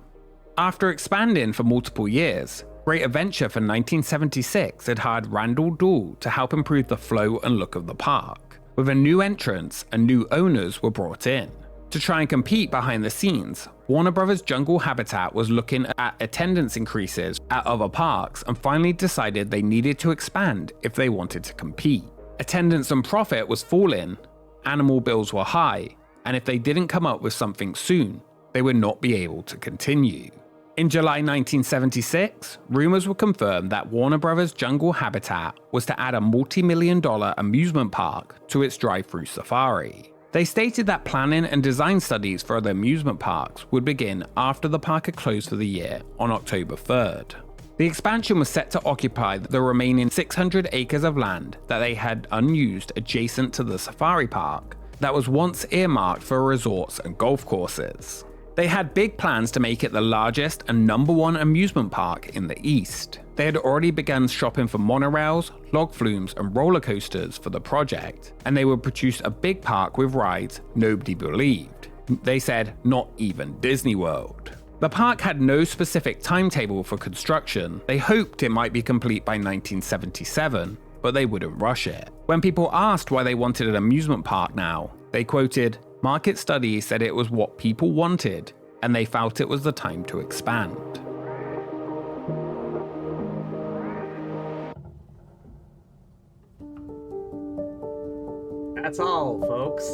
Speaker 2: After expanding for multiple years, Great Adventure for 1976 had hired Randall Dahl to help improve the flow and look of the park. With a new entrance and new owners were brought in. To try and compete behind the scenes, Warner Bros. Jungle Habitat was looking at attendance increases at other parks and finally decided they needed to expand if they wanted to compete. Attendance and profit was falling, animal bills were high, and if they didn't come up with something soon, they would not be able to continue. In July 1976, rumors were confirmed that Warner Bros. Jungle Habitat was to add a multi-million-dollar amusement park to its drive-through safari. They stated that planning and design studies for the amusement parks would begin after the park had closed for the year on October 3rd. The expansion was set to occupy the remaining 600 acres of land that they had unused adjacent to the safari park that was once earmarked for resorts and golf courses. They had big plans to make it the largest and #1 amusement park in the East. They had already begun shopping for monorails, log flumes, and roller coasters for the project, and they would produce a big park with rides nobody believed. They said, not even Disney World. The park had no specific timetable for construction. They hoped it might be complete by 1977, but they wouldn't rush it. When people asked why they wanted an amusement park now, they quoted, "Market studies said it was what people wanted, and they felt it was the time to expand."
Speaker 1: That's all, folks.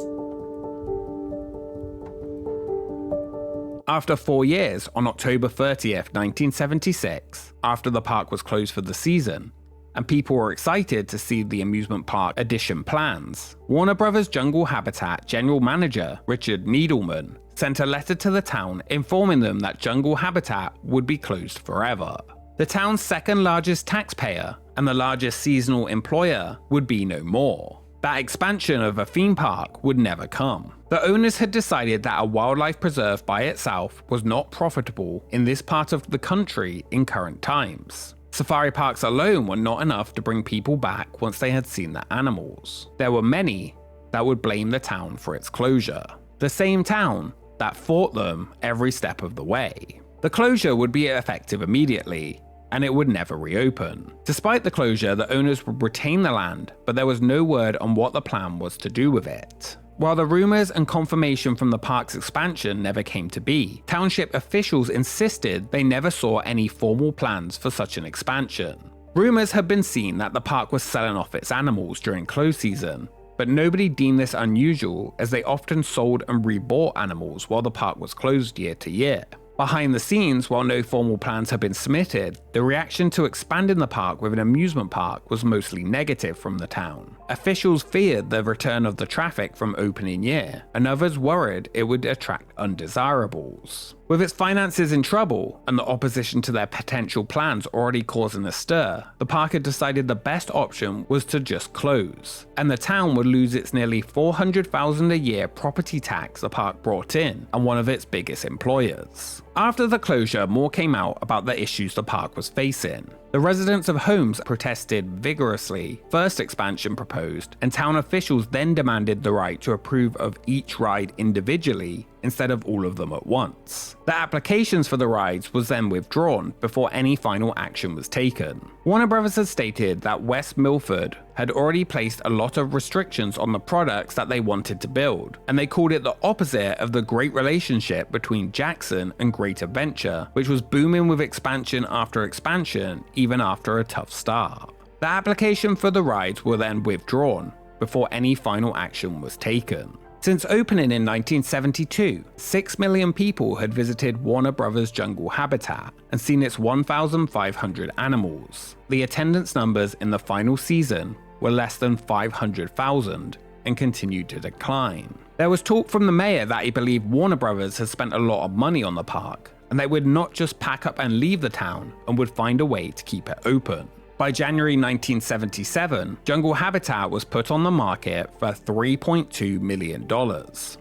Speaker 2: After 4 years, on October 30th, 1976, after the park was closed for the season, and people were excited to see the amusement park addition plans, Warner Bros. Jungle Habitat General Manager Richard Needleman sent a letter to the town informing them that Jungle Habitat would be closed forever. The town's second largest taxpayer and the largest seasonal employer would be no more. That expansion of a theme park would never come. The owners had decided that a wildlife preserve by itself was not profitable in this part of the country in current times. Safari parks alone were not enough to bring people back once they had seen the animals. There were many that would blame the town for its closure. The same town that fought them every step of the way. The closure would be effective immediately, and it would never reopen. Despite the closure, the owners would retain the land, but there was no word on what the plan was to do with it. While the rumors and confirmation from the park's expansion never came to be, township officials insisted they never saw any formal plans for such an expansion. Rumors had been seen that the park was selling off its animals during close season, but nobody deemed this unusual as they often sold and rebought animals while the park was closed year to year. Behind the scenes, while no formal plans had been submitted, the reaction to expanding the park with an amusement park was mostly negative from the town. Officials feared the return of the traffic from opening year, and others worried it would attract undesirables. With its finances in trouble, and the opposition to their potential plans already causing a stir, the park had decided the best option was to just close, and the town would lose its nearly $400,000 a year property tax the park brought in, and one of its biggest employers. After the closure, more came out about the issues the park was facing. The residents of Holmes protested vigorously, first expansion proposed, and town officials then demanded the right to approve of each ride individually instead of all of them at once. The applications for the rides was then withdrawn before any final action was taken. Warner Bros. Had stated that West Milford had already placed a lot of restrictions on the products that they wanted to build, and they called it the opposite of the great relationship between Jackson and Great Adventure, which was booming with expansion after expansion, even after a tough start. The application for the rides were then withdrawn before any final action was taken. Since opening in 1972, 6 million people had visited Warner Bros. Jungle Habitat and seen its 1,500 animals. The attendance numbers in the final season were less than 500,000 and continued to decline. There was talk from the mayor that he believed Warner Bros. Had spent a lot of money on the park, and they would not just pack up and leave the town and would find a way to keep it open. By January 1977, Jungle Habitat was put on the market for $3.2 million.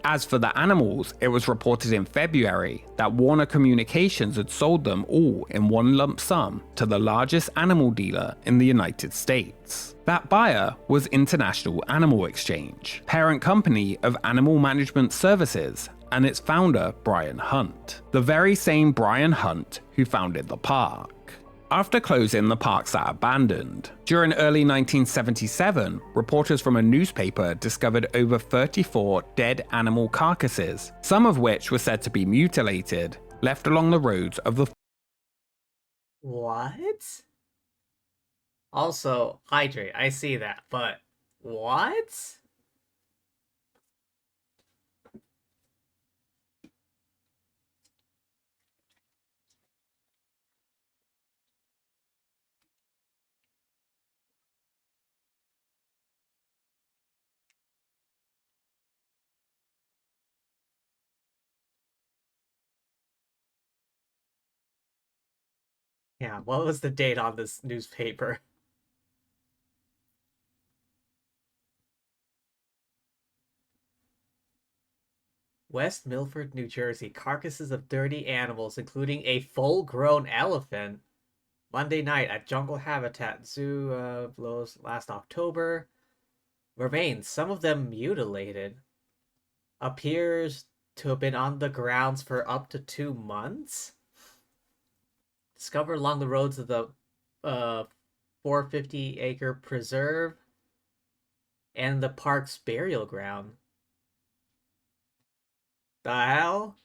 Speaker 2: As for the animals, it was reported in February that Warner Communications had sold them all in one lump sum to the largest animal dealer in the United States. That buyer was International Animal Exchange, parent company of Animal Management Services, and its founder, Brian Hunt, the very same Brian Hunt who founded the park. After closing, the park sat abandoned. During early 1977, reporters from a newspaper discovered over 34 dead animal carcasses, some of which were said to be mutilated, left along the roads of the...
Speaker 1: What? Also, hydrate, I see that, but what? Yeah, what was the date on this newspaper? West Milford, New Jersey. Carcasses of dirty animals, including a full-grown elephant. Monday night at Jungle Habitat Zoo last October. Remains, some of them mutilated. Appears to have been on the grounds for up to 2 months. Discovered along the roads of the 450-acre preserve and the park's burial ground. The hell?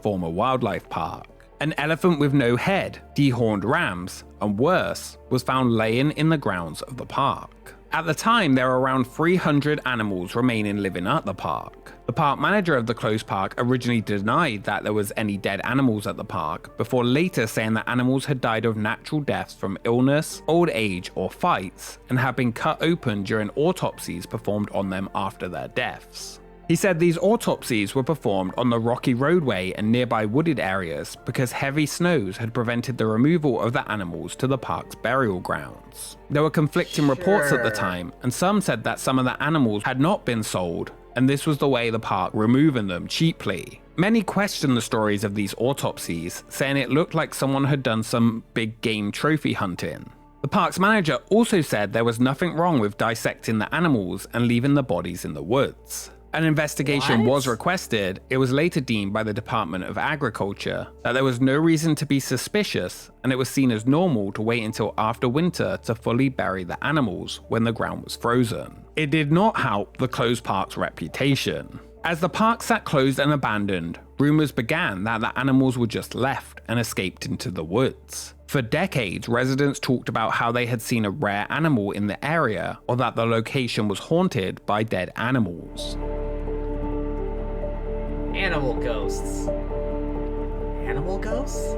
Speaker 2: Former wildlife park. An elephant with no head, dehorned rams, and worse, was found laying in the grounds of the park. At the time, there were around 300 animals remaining living at the park. The park manager of the closed park originally denied that there was any dead animals at the park, before later saying that animals had died of natural deaths from illness, old age, or fights, and had been cut open during autopsies performed on them after their deaths. He said these autopsies were performed on the rocky roadway and nearby wooded areas because heavy snows had prevented the removal of the animals to the park's burial grounds. There were conflicting reports at the time, and some said that some of the animals had not been sold, and this was the way the park were removing them cheaply. Many questioned the stories of these autopsies, saying it looked like someone had done some big game trophy hunting. The park's manager also said there was nothing wrong with dissecting the animals and leaving the bodies in the woods. An investigation was requested. It was later deemed by the Department of Agriculture that there was no reason to be suspicious, and it was seen as normal to wait until after winter to fully bury the animals when the ground was frozen. It did not help the closed park's reputation. As the park sat closed and abandoned, rumors began that the animals were just left and escaped into the woods. For decades, residents talked about how they had seen a rare animal in the area, or that the location was haunted by dead animals.
Speaker 1: Animal ghosts. Animal ghosts?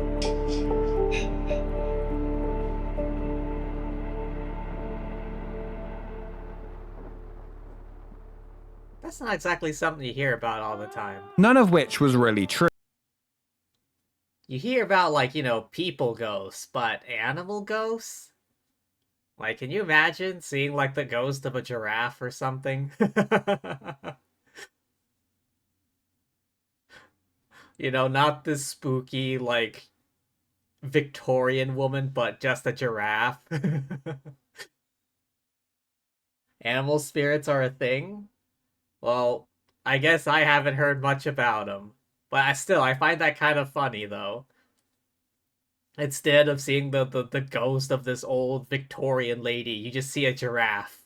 Speaker 1: That's not exactly something you hear about all the time.
Speaker 2: None of which was really true.
Speaker 1: You hear about, like, you know, people ghosts, but animal ghosts? Like, can you imagine seeing, like, the ghost of a giraffe or something? You know, not this spooky, like, Victorian woman, but just a giraffe. Animal spirits are a thing? Well, I guess I haven't heard much about them. But I find that kind of funny, though. Instead of seeing the ghost of this old Victorian lady, you just see a giraffe.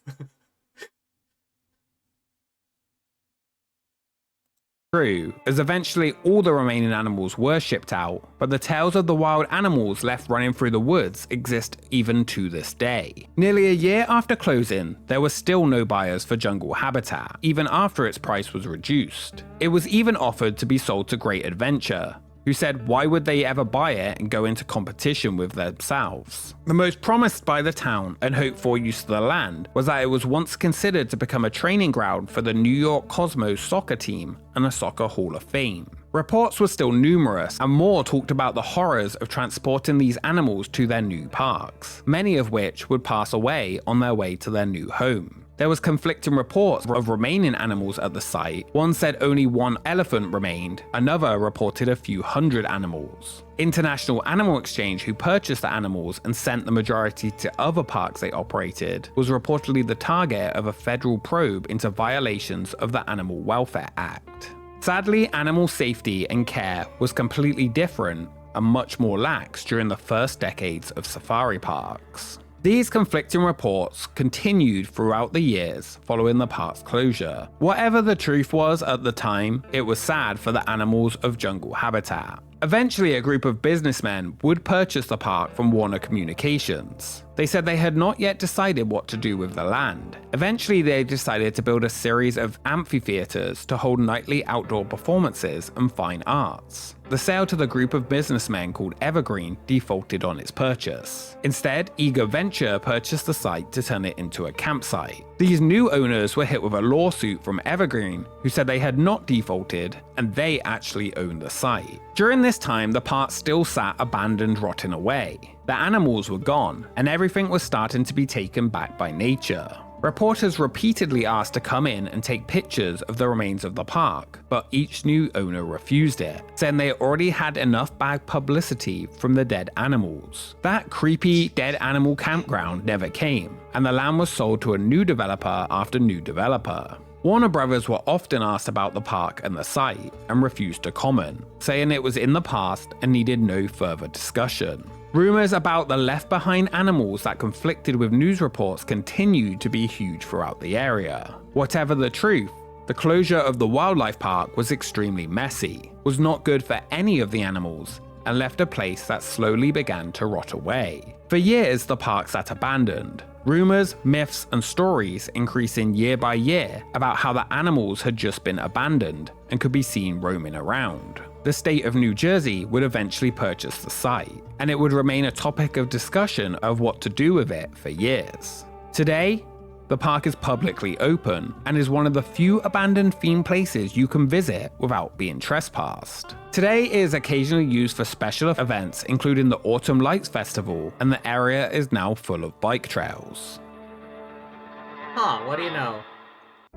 Speaker 2: True, as eventually all the remaining animals were shipped out, but the tales of the wild animals left running through the woods exist even to this day. Nearly a year after closing, there were still no buyers for Jungle Habitat, even after its price was reduced. It was even offered to be sold to Great Adventure, who said why would they ever buy it and go into competition with themselves. The most promised by the town and hoped for use of the land was that it was once considered to become a training ground for the New York Cosmos soccer team and a Soccer Hall of Fame. Reports were still numerous, and more talked about the horrors of transporting these animals to their new parks, many of which would pass away on their way to their new home. There was conflicting reports of remaining animals at the site. One said only one elephant remained, another reported a few hundred animals. International Animal Exchange, who purchased the animals and sent the majority to other parks they operated, was reportedly the target of a federal probe into violations of the Animal Welfare Act. Sadly, animal safety and care was completely different and much more lax during the first decades of safari parks. These conflicting reports continued throughout the years following the park's closure. Whatever the truth was at the time, it was sad for the animals of jungle habitat. Eventually, a group of businessmen would purchase the park from Warner Communications. They said they had not yet decided what to do with the land. Eventually, they decided to build a series of amphitheaters to hold nightly outdoor performances and fine arts. The sale to the group of businessmen called Evergreen defaulted on its purchase. Instead, Eager Venture purchased the site to turn it into a campsite. These new owners were hit with a lawsuit from Evergreen, who said they had not defaulted and they actually owned the site. During this time, the park still sat abandoned, rotting away. The animals were gone, and everything was starting to be taken back by nature. Reporters repeatedly asked to come in and take pictures of the remains of the park, but each new owner refused it, saying they already had enough bad publicity from the dead animals. That creepy dead animal campground never came, and the land was sold to a new developer after new developer. Warner Brothers were often asked about the park and the site, and refused to comment, saying it was in the past and needed no further discussion. Rumors about the left behind animals that conflicted with news reports continued to be huge throughout the area. Whatever the truth, the closure of the wildlife park was extremely messy, was not good for any of the animals, and left a place that slowly began to rot away. For years, the park sat abandoned. Rumors, myths, and stories increasing year by year about how the animals had just been abandoned and could be seen roaming around. The state of New Jersey would eventually purchase the site, and it would remain a topic of discussion of what to do with it for years. Today, the park is publicly open and is one of the few abandoned theme places you can visit without being trespassed. Today it is occasionally used for special events, including the Autumn Lights Festival, and the area is now full of bike trails.
Speaker 1: Huh, what do you know?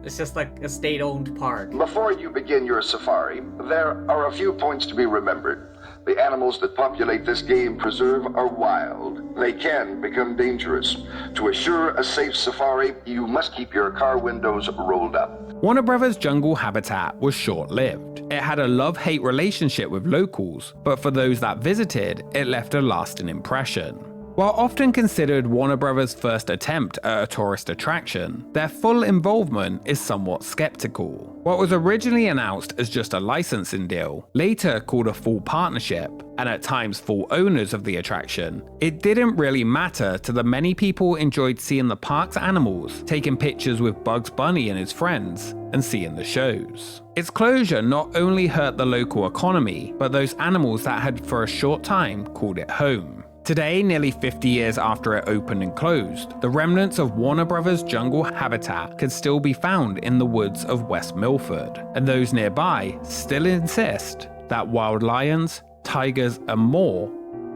Speaker 1: It's just like a state-owned park.
Speaker 21: Before you begin your safari, there are a few points to be remembered. The animals that populate this game preserve are wild. They can become dangerous. To assure a safe safari, you must keep your car windows rolled up.
Speaker 2: Warner Brothers Jungle Habitat was short-lived. It had a love-hate relationship with locals, but for those that visited, it left a lasting impression. While often considered Warner Brothers' first attempt at a tourist attraction, their full involvement is somewhat skeptical. What was originally announced as just a licensing deal, later called a full partnership, and at times full owners of the attraction, it didn't really matter to the many people enjoyed seeing the park's animals, taking pictures with Bugs Bunny and his friends, and seeing the shows. Its closure not only hurt the local economy, but those animals that had for a short time called it home. Today, nearly 50 years after it opened and closed, the remnants of Warner Brothers Jungle Habitat can still be found in the woods of West Milford, and those nearby still insist that wild lions, tigers, and more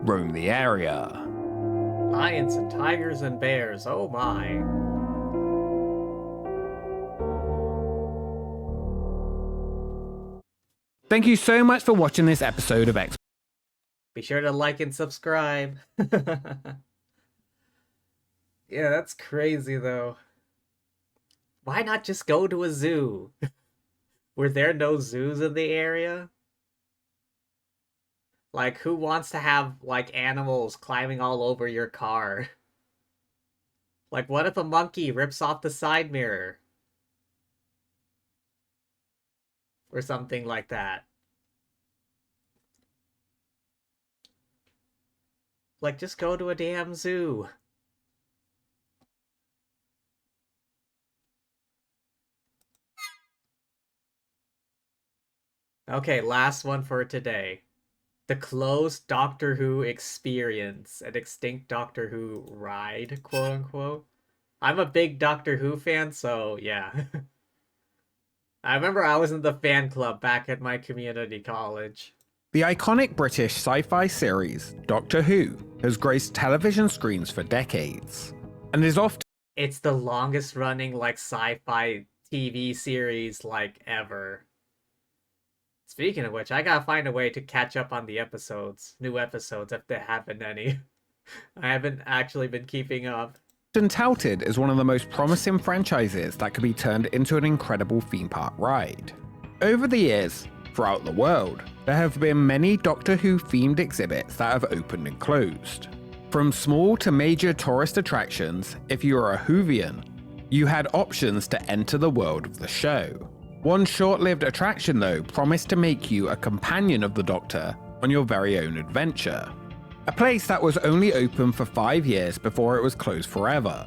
Speaker 2: roam the area.
Speaker 1: Lions and tigers and bears, oh my.
Speaker 2: Thank you so much for watching this episode of X.
Speaker 1: Be sure to like and subscribe. Yeah, that's crazy though. Why not just go to a zoo? Were there no zoos in the area? Like, who wants to have, like, animals climbing all over your car? Like, what if a monkey rips off the side mirror? Or something like that. Like, just go to a damn zoo. Okay, last one for today. The closed Doctor Who experience. An extinct Doctor Who ride, quote unquote. I'm a big Doctor Who fan, so yeah. I remember I was in the fan club back at my community college.
Speaker 2: The iconic British sci-fi series, Doctor Who, has graced television screens for decades, and is often...
Speaker 1: It's the longest running, like, sci-fi TV series, like, ever. Speaking of which, I gotta find a way to catch up on the episodes, new episodes, if there have been any. I haven't actually been keeping up.
Speaker 2: Touted as one of the most promising franchises that could be turned into an incredible theme park ride. Over the years, throughout the world, there have been many Doctor Who themed exhibits that have opened and closed. From small to major tourist attractions, if you were a Whovian, you had options to enter the world of the show. One short-lived attraction though promised to make you a companion of the Doctor on your very own adventure. A place that was only open for 5 years before it was closed forever.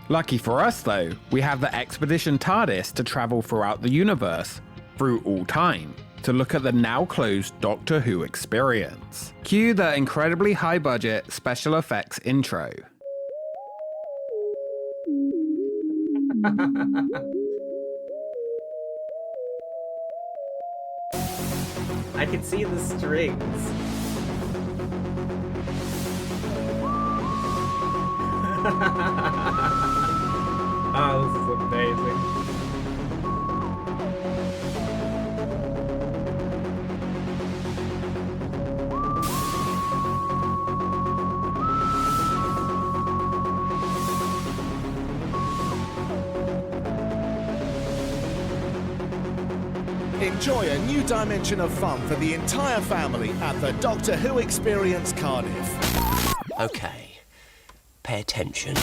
Speaker 2: Lucky for us though, we have the Expedition TARDIS to travel throughout the universe, through all time, to look at the now closed Doctor Who experience. Cue the incredibly high budget special effects intro.
Speaker 1: I can see the strings. Oh, this is amazing.
Speaker 4: Enjoy a new dimension of fun for the entire family at the Doctor Who Experience Cardiff.
Speaker 6: Okay, pay attention.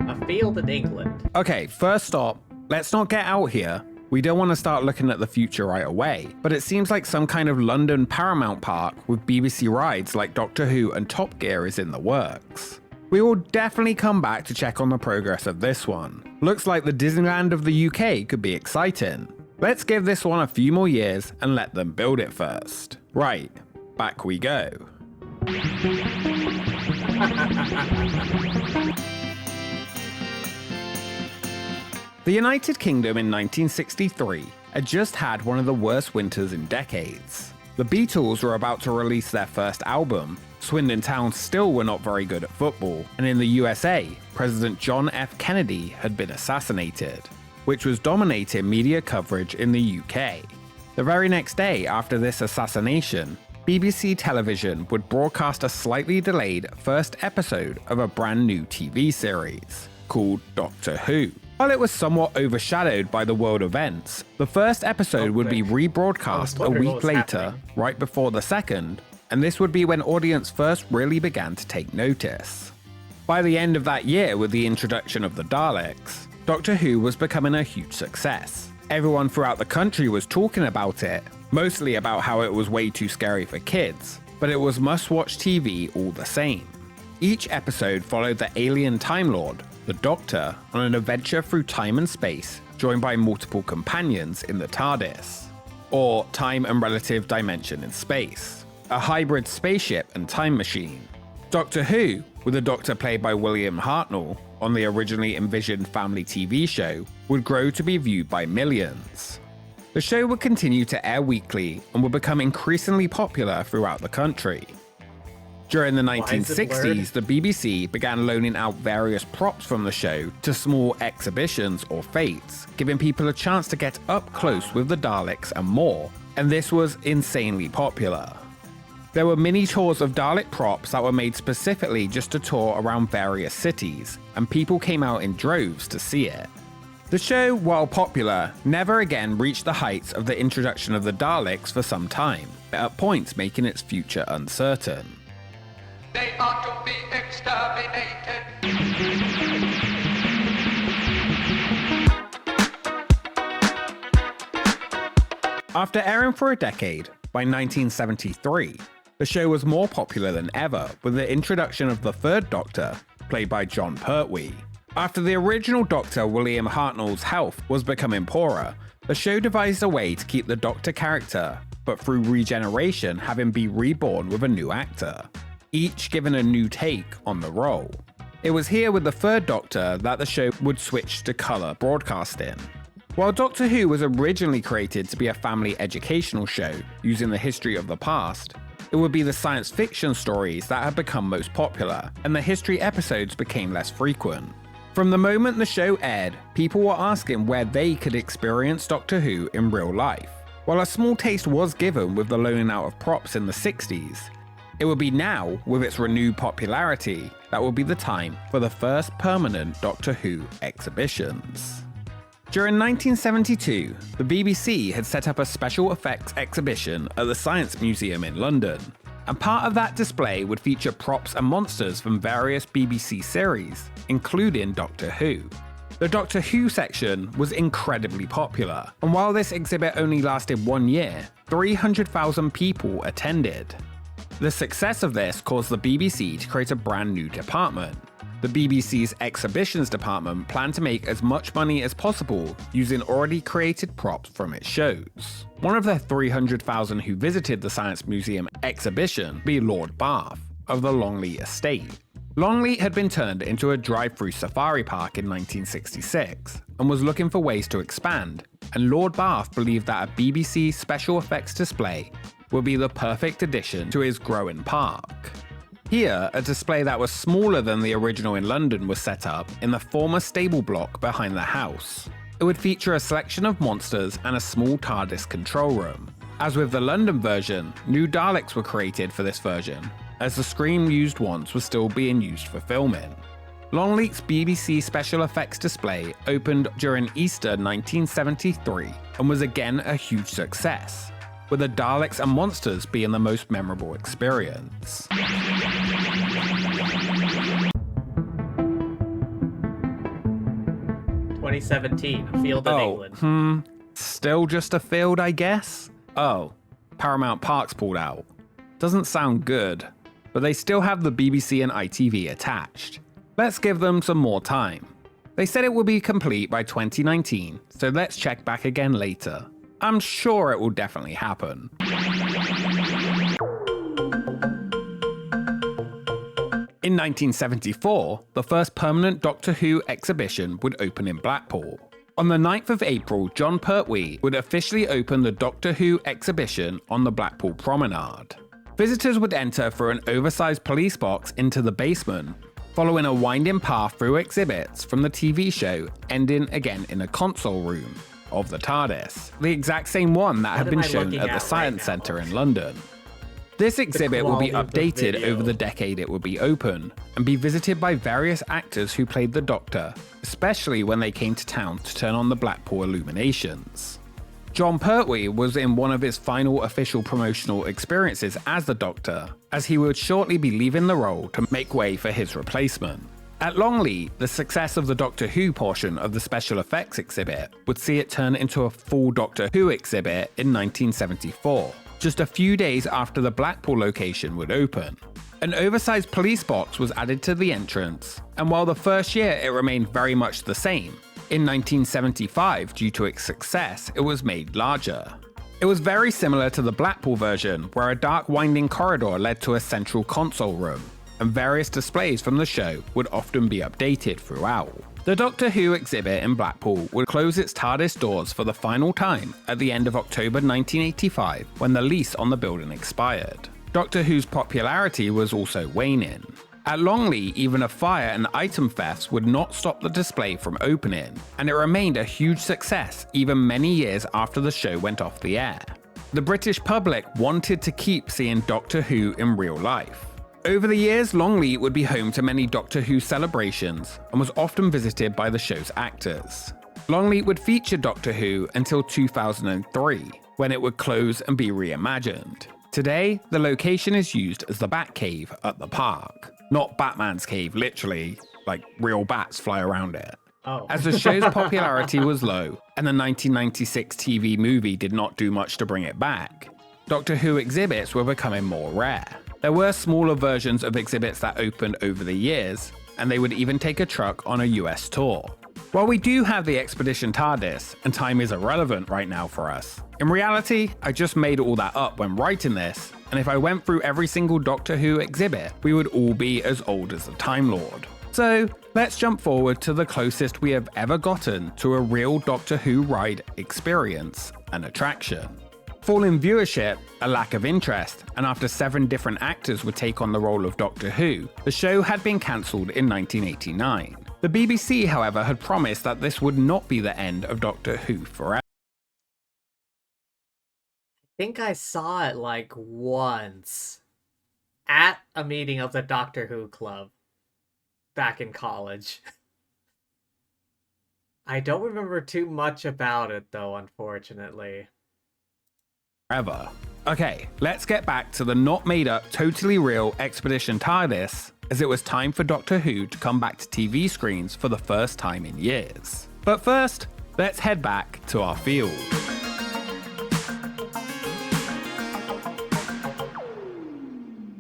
Speaker 1: A field in England.
Speaker 2: Okay, first stop, let's not get out here. We don't want to start looking at the future right away, but it seems like some kind of London Paramount park with BBC rides like Doctor Who and Top Gear is in the works. We will definitely come back to check on the progress of this one. Looks like the Disneyland of the UK could be exciting. Let's give this one a few more years and let them build it first. Right, back we go. The United Kingdom in 1963 had just had one of the worst winters in decades. The Beatles were about to release their first album, Swindon Town still were not very good at football, and in the USA, President John F. Kennedy had been assassinated, which was dominating media coverage in the UK. The very next day after this assassination, BBC Television would broadcast a slightly delayed first episode of a brand new TV series called Doctor Who. While it was somewhat overshadowed by the world events, the first episode would be rebroadcast a week later, right before the second, and this would be when audience first really began to take notice. By the end of that year, with the introduction of the Daleks, Doctor Who was becoming a huge success. Everyone throughout the country was talking about it, mostly about how it was way too scary for kids, but it was must-watch TV all the same. Each episode followed the alien Time Lord, the Doctor, on an adventure through time and space, joined by multiple companions in the TARDIS, or Time and Relative Dimension in Space, a hybrid spaceship and time machine. Doctor Who, with the Doctor played by William Hartnell on the originally envisioned family TV show, would grow to be viewed by millions. The show would continue to air weekly and would become increasingly popular throughout the country. During the 1960s, the BBC began loaning out various props from the show to small exhibitions or fetes, giving people a chance to get up close with the Daleks and more, and this was insanely popular. There were mini tours of Dalek props that were made specifically just to tour around various cities, and people came out in droves to see it. The show, while popular, never again reached the heights of the introduction of the Daleks for some time, at points making its future uncertain.
Speaker 17: They are to be exterminated.
Speaker 2: After airing for a decade, by 1973, the show was more popular than ever with the introduction of the third Doctor, played by Jon Pertwee. After the original Doctor William Hartnell's health was becoming poorer, the show devised a way to keep the Doctor character, but through regeneration having been reborn with a new actor, each given a new take on the role. It was here with the third Doctor that the show would switch to colour broadcasting. While Doctor Who was originally created to be a family educational show using the history of the past, it would be the science fiction stories that had become most popular, and the history episodes became less frequent. From the moment the show aired, people were asking where they could experience Doctor Who in real life. While a small taste was given with the loaning out of props in the 60s, it would be now, with its renewed popularity, that would be the time for the first permanent Doctor Who exhibitions. During 1972, the BBC had set up a special effects exhibition at the Science Museum in London, and part of that display would feature props and monsters from various BBC series, including Doctor Who. The Doctor Who section was incredibly popular, and while this exhibit only lasted 1 year, 300,000 people attended. The success of this caused the BBC to create a brand new department. The BBC's exhibitions department planned to make as much money as possible using already created props from its shows. One of the 300,000 who visited the Science Museum exhibition would be Lord Bath of the Longley Estate. Longley had been turned into a drive-through safari park in 1966 and was looking for ways to expand, and Lord Bath believed that a BBC special effects display would be the perfect addition to his growing park. Here, a display that was smaller than the original in London was set up in the former stable block behind the house. It would feature a selection of monsters and a small TARDIS control room. As with the London version, new Daleks were created for this version, as the screen used once was still being used for filming. Longleat's BBC special effects display opened during Easter 1973 and was again a huge success, with the Daleks and monsters being the most memorable experience.
Speaker 1: 2017, a field in England.
Speaker 2: Still just a field, I guess? Oh, Paramount Parks pulled out. Doesn't sound good, but they still have the BBC and ITV attached. Let's give them some more time. They said it will be complete by 2019, so let's check back again later. I'm sure it will definitely happen. In 1974, the first permanent Doctor Who exhibition would open in Blackpool. On the 9th of April, John Pertwee would officially open the Doctor Who exhibition on the Blackpool Promenade. Visitors would enter through an oversized police box into the basement, following a winding path through exhibits from the TV show, ending again in a console room of the TARDIS, the exact same one that had been shown at the Science Centre in London. This exhibit will be updated over the decade it will be open, and be visited by various actors who played the Doctor, especially when they came to town to turn on the Blackpool illuminations. John Pertwee was in one of his final official promotional experiences as the Doctor, as he would shortly be leaving the role to make way for his replacement. At Longley, the success of the Doctor Who portion of the special effects exhibit would see it turn into a full Doctor Who exhibit in 1974, just a few days after the Blackpool location would open. An oversized police box was added to the entrance, and while the first year it remained very much the same, in 1975, due to its success, it was made larger. It was very similar to the Blackpool version, where a dark winding corridor led to a central console room, and various displays from the show would often be updated throughout. The Doctor Who exhibit in Blackpool would close its TARDIS doors for the final time at the end of October 1985, when the lease on the building expired. Doctor Who's popularity was also waning. At Longley, even a fire and item thefts would not stop the display from opening, and it remained a huge success even many years after the show went off the air. The British public wanted to keep seeing Doctor Who in real life. Over the years, Longley would be home to many Doctor Who celebrations and was often visited by the show's actors. Longley would feature Doctor Who until 2003, when it would close and be reimagined. Today, the location is used as the Batcave at the park. Not Batman's cave, literally, like real bats fly around it.
Speaker 1: Oh.
Speaker 2: As the show's popularity was low, and the 1996 TV movie did not do much to bring it back, Doctor Who exhibits were becoming more rare. There were smaller versions of exhibits that opened over the years, and they would even take a truck on a US tour. While we do have the Expedition TARDIS, and time is irrelevant right now for us, in reality, I just made all that up when writing this, and if I went through every single Doctor Who exhibit, we would all be as old as the Time Lord. So let's jump forward to the closest we have ever gotten to a real Doctor Who ride experience and attraction. Falling viewership, a lack of interest, and after 7 different actors would take on the role of Doctor Who, the show had been cancelled in 1989. The BBC, however, had promised that this would not be the end of Doctor Who forever.
Speaker 1: I think I saw it like once at a meeting of the Doctor Who Club back in college. I don't remember too much about it though, unfortunately.
Speaker 2: Okay, let's get back to the not made up, totally real Expedition TARDIS, as it was time for Doctor Who to come back to TV screens for the first time in years. But first, let's head back to our field.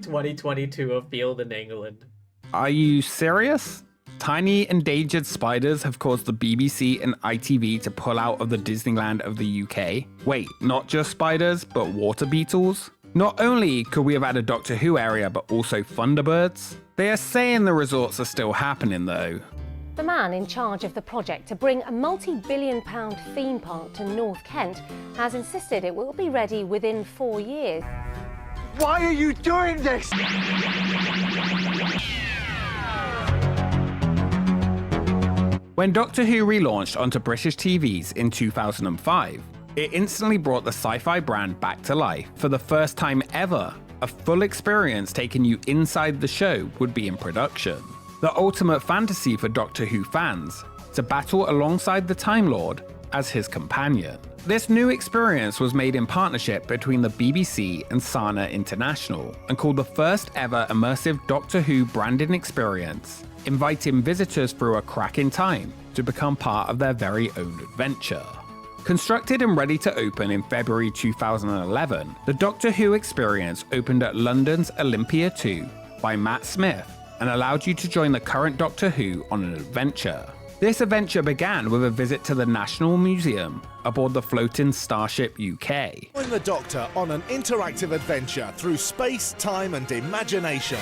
Speaker 1: (2022) a field in England.
Speaker 2: Are you serious? Tiny endangered spiders have caused the BBC and ITV to pull out of the Disneyland of the UK. Wait, not just spiders, but water beetles? Not only could we have had a Doctor Who area, but also Thunderbirds? They are saying the resorts are still happening though.
Speaker 7: The man in charge of the project to bring a multi-billion-pound theme park to North Kent has insisted it will be ready within 4 years.
Speaker 5: Why are you doing this?
Speaker 2: When Doctor Who relaunched onto British TVs in 2005, it instantly brought the sci-fi brand back to life. For the first time ever, a full experience taking you inside the show would be in production. The ultimate fantasy for Doctor Who fans, to battle alongside the Time Lord as his companion. This new experience was made in partnership between the BBC and Sana International and called the first ever immersive Doctor Who branding experience, inviting visitors through a crack in time to become part of their very own adventure. Constructed and ready to open in February 2011, the Doctor Who experience opened at London's Olympia 2 by Matt Smith and allowed you to join the current Doctor Who on an adventure. This adventure began with a visit to the National Museum aboard the floating Starship UK.
Speaker 4: Join the Doctor on an interactive adventure through space, time and imagination.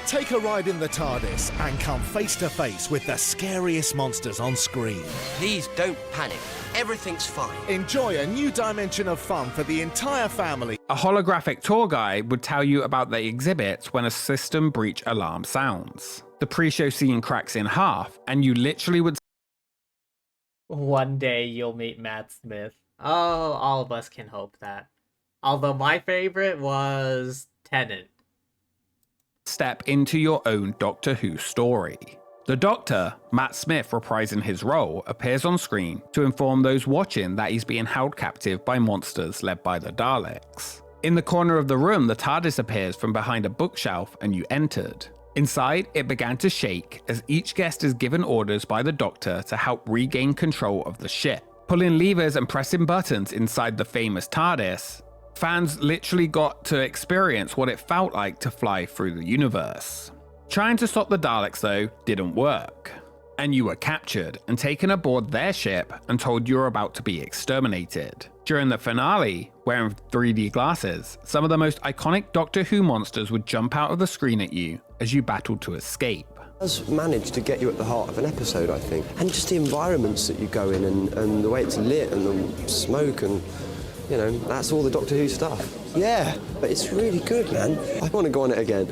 Speaker 4: Take a ride in the TARDIS and come face to face with the scariest monsters on screen.
Speaker 6: Please don't panic. Everything's fine.
Speaker 4: Enjoy a new dimension of fun for the entire family.
Speaker 2: A holographic tour guide would tell you about the exhibits when a system breach alarm sounds. The pre-show scene cracks in half, and you literally would...
Speaker 1: One day you'll meet Matt Smith. Oh, all of us can hope that. Although my favorite was Tennant.
Speaker 2: Step into your own Doctor Who story. The Doctor, Matt Smith reprising his role, appears on screen to inform those watching that he's being held captive by monsters led by the Daleks. In the corner of the room, the TARDIS appears from behind a bookshelf and you entered. Inside, it began to shake as each guest is given orders by the Doctor to help regain control of the ship. Pulling levers and pressing buttons inside the famous TARDIS, fans literally got to experience what it felt like to fly through the universe. Trying to stop the Daleks, though, didn't work. And you were captured and taken aboard their ship and told you were about to be exterminated. During the finale, wearing 3D glasses, some of the most iconic Doctor Who monsters would jump out of the screen at you as you battled to escape.
Speaker 22: Has managed to get you at the heart of an episode, I think. And just the environments that you go in and the way it's lit and the smoke and... you know, that's all the Doctor Who stuff. Yeah, but it's really good, man. I want to go on it again.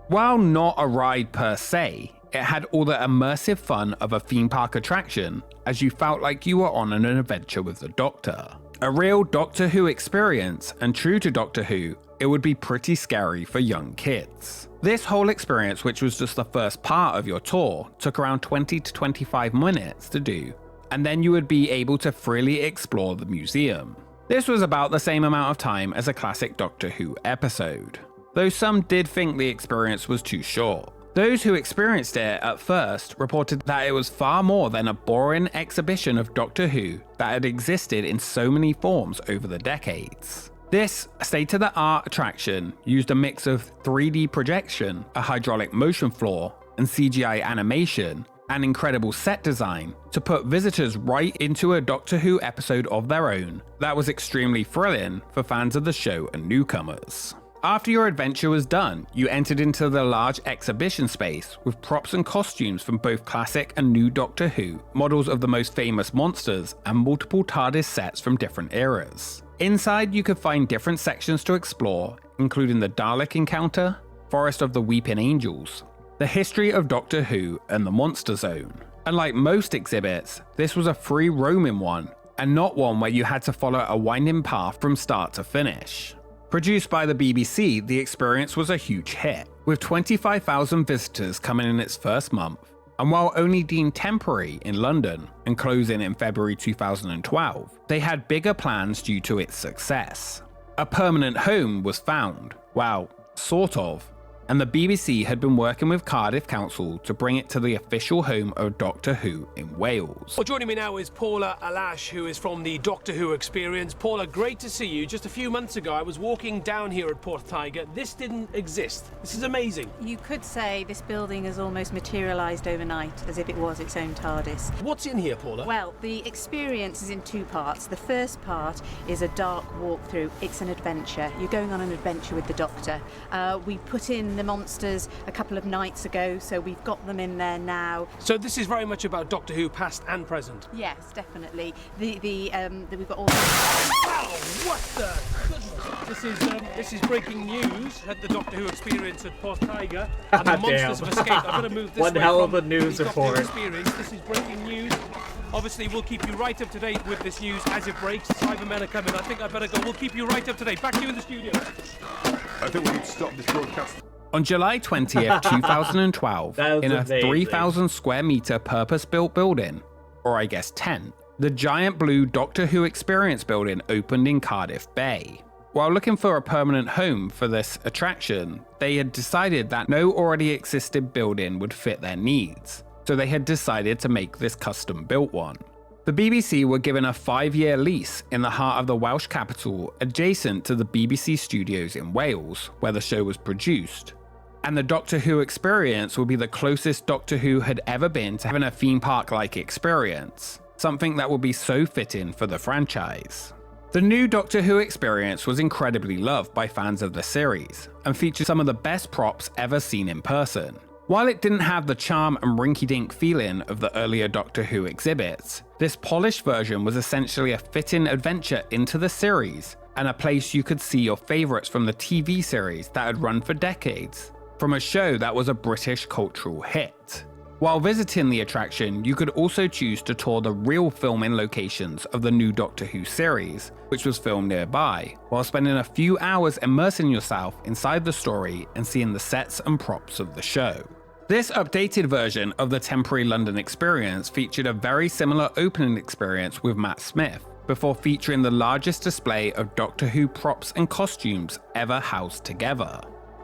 Speaker 2: While not a ride per se, it had all the immersive fun of a theme park attraction, as you felt like you were on an adventure with the Doctor. A real Doctor Who experience, and true to Doctor Who, it would be pretty scary for young kids. This whole experience, which was just the first part of your tour, took around 20 to 25 minutes to do, and then you would be able to freely explore the museum. This was about the same amount of time as a classic Doctor Who episode, though some did think the experience was too short. Those who experienced it at first reported that it was far more than a boring exhibition of Doctor Who that had existed in so many forms over the decades. This state-of-the-art attraction used a mix of 3D projection, a hydraulic motion floor, and CGI animation, and incredible set design to put visitors right into a Doctor Who episode of their own that was extremely thrilling for fans of the show and newcomers. After your adventure was done, you entered into the large exhibition space with props and costumes from both classic and new Doctor Who, models of the most famous monsters, and multiple TARDIS sets from different eras. Inside, you could find different sections to explore, including the Dalek encounter, Forest of the Weeping Angels, the history of Doctor Who, and the Monster Zone. Unlike most exhibits, this was a free roaming one, and not one where you had to follow a winding path from start to finish. Produced by the BBC, the experience was a huge hit, with 25,000 visitors coming in its first month, and while only deemed temporary in London and closing in February 2012, they had bigger plans due to its success. A permanent home was found, well, sort of, and the BBC had been working with Cardiff Council to bring it to the official home of Doctor Who in Wales.
Speaker 8: Well, joining me now is Paula Alash, who is from the Doctor Who Experience. Paula, great to see you. Just a few months ago, I was walking down here at Portaig. This didn't exist. This is amazing.
Speaker 9: You could say this building has almost materialised overnight, as if it was its own TARDIS.
Speaker 8: What's in here, Paula?
Speaker 9: Well, the experience is in two parts. The first part is a dark walkthrough. It's an adventure. You're going on an adventure with the Doctor. We put in the monsters a couple of nights ago, so we've got them in there now.
Speaker 8: So this is very much about Doctor Who, past and present.
Speaker 9: Yes, definitely. We've got all.
Speaker 8: Wow! What the? This is breaking news at the Doctor Who Experience at Portaig, and the monsters have escaped. I've got to move this
Speaker 1: One
Speaker 8: way
Speaker 1: hell of
Speaker 8: from
Speaker 1: a news
Speaker 8: the
Speaker 1: report.
Speaker 8: Doctor Who Experience. This is breaking news. Obviously, we'll keep you right up to date with this news as it breaks. Cybermen are coming. I think I better go. We'll keep you right up to date. Back to you in the studio.
Speaker 16: I think we need to stop this broadcast.
Speaker 2: On July 20th, 2012, in a
Speaker 1: amazing.
Speaker 2: 3,000 square meter purpose-built building, or I guess tent, the giant blue Doctor Who Experience building opened in Cardiff Bay. While looking for a permanent home for this attraction, they had decided that no already existed building would fit their needs, so they had decided to make this custom-built one. The BBC were given a 5-year lease in the heart of the Welsh capital, adjacent to the BBC studios in Wales, where the show was produced. And the Doctor Who Experience will be the closest Doctor Who had ever been to having a theme park-like experience, something that would be so fitting for the franchise. The new Doctor Who Experience was incredibly loved by fans of the series, and featured some of the best props ever seen in person. While it didn't have the charm and rinky-dink feeling of the earlier Doctor Who exhibits, this polished version was essentially a fitting adventure into the series, and a place you could see your favourites from the TV series that had run for decades, from a show that was a British cultural hit. While visiting the attraction, you could also choose to tour the real filming locations of the new Doctor Who series, which was filmed nearby, while spending a few hours immersing yourself inside the story and seeing the sets and props of the show. This updated version of the temporary London experience featured a very similar opening experience with Matt Smith, before featuring the largest display of Doctor Who props and costumes ever housed together.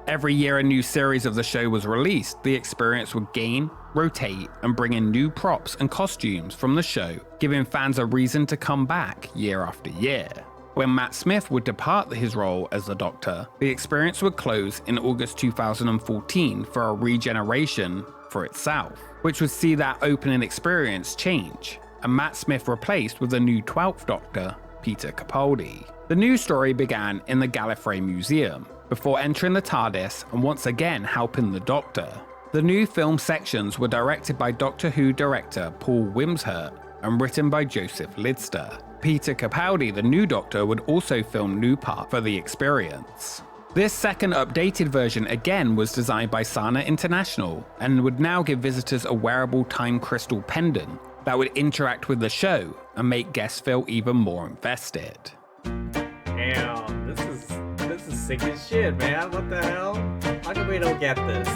Speaker 2: Every year a new series of the show was released, the experience would gain, rotate, and bring in new props and costumes from the show, giving fans a reason to come back year after year. When Matt Smith would depart his role as the Doctor, the experience would close in August 2014 for a regeneration for itself, which would see that opening experience change, and Matt Smith replaced with the new 12th Doctor, Peter Capaldi. The new story began in the Gallifrey Museum, before entering the TARDIS and once again helping the Doctor. The new film sections were directed by Doctor Who director Paul Wimshurst and written by Joseph Lidster. Peter Capaldi, the new Doctor, would also film new parts for the experience. This second updated version again was designed by Sana International and would now give visitors a wearable time crystal pendant that would interact with the show and make guests feel even more invested.
Speaker 1: Damn, this is sick as shit, man. What the hell? How come we don't get this?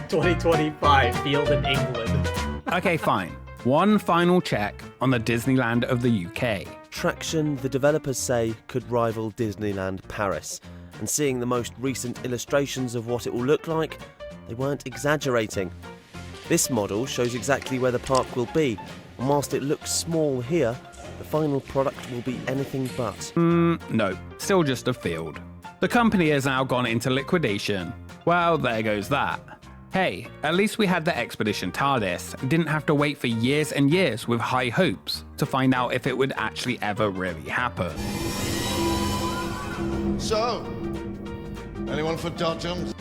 Speaker 1: 2025, field in England.
Speaker 2: Okay, fine. One final check on the Disneyland of the UK.
Speaker 23: Attraction the developers say could rival Disneyland Paris. And seeing the most recent illustrations of what it will look like, they weren't exaggerating. This model shows exactly where the park will be, and whilst it looks small here, the final product will be anything but.
Speaker 2: No, still just a field. The company has now gone into liquidation. Well, there goes that. Hey, at least we had the Expedition TARDIS and didn't have to wait for years and years with high hopes to find out if it would actually ever really happen.
Speaker 24: So,
Speaker 10: Anyone for dart jumps?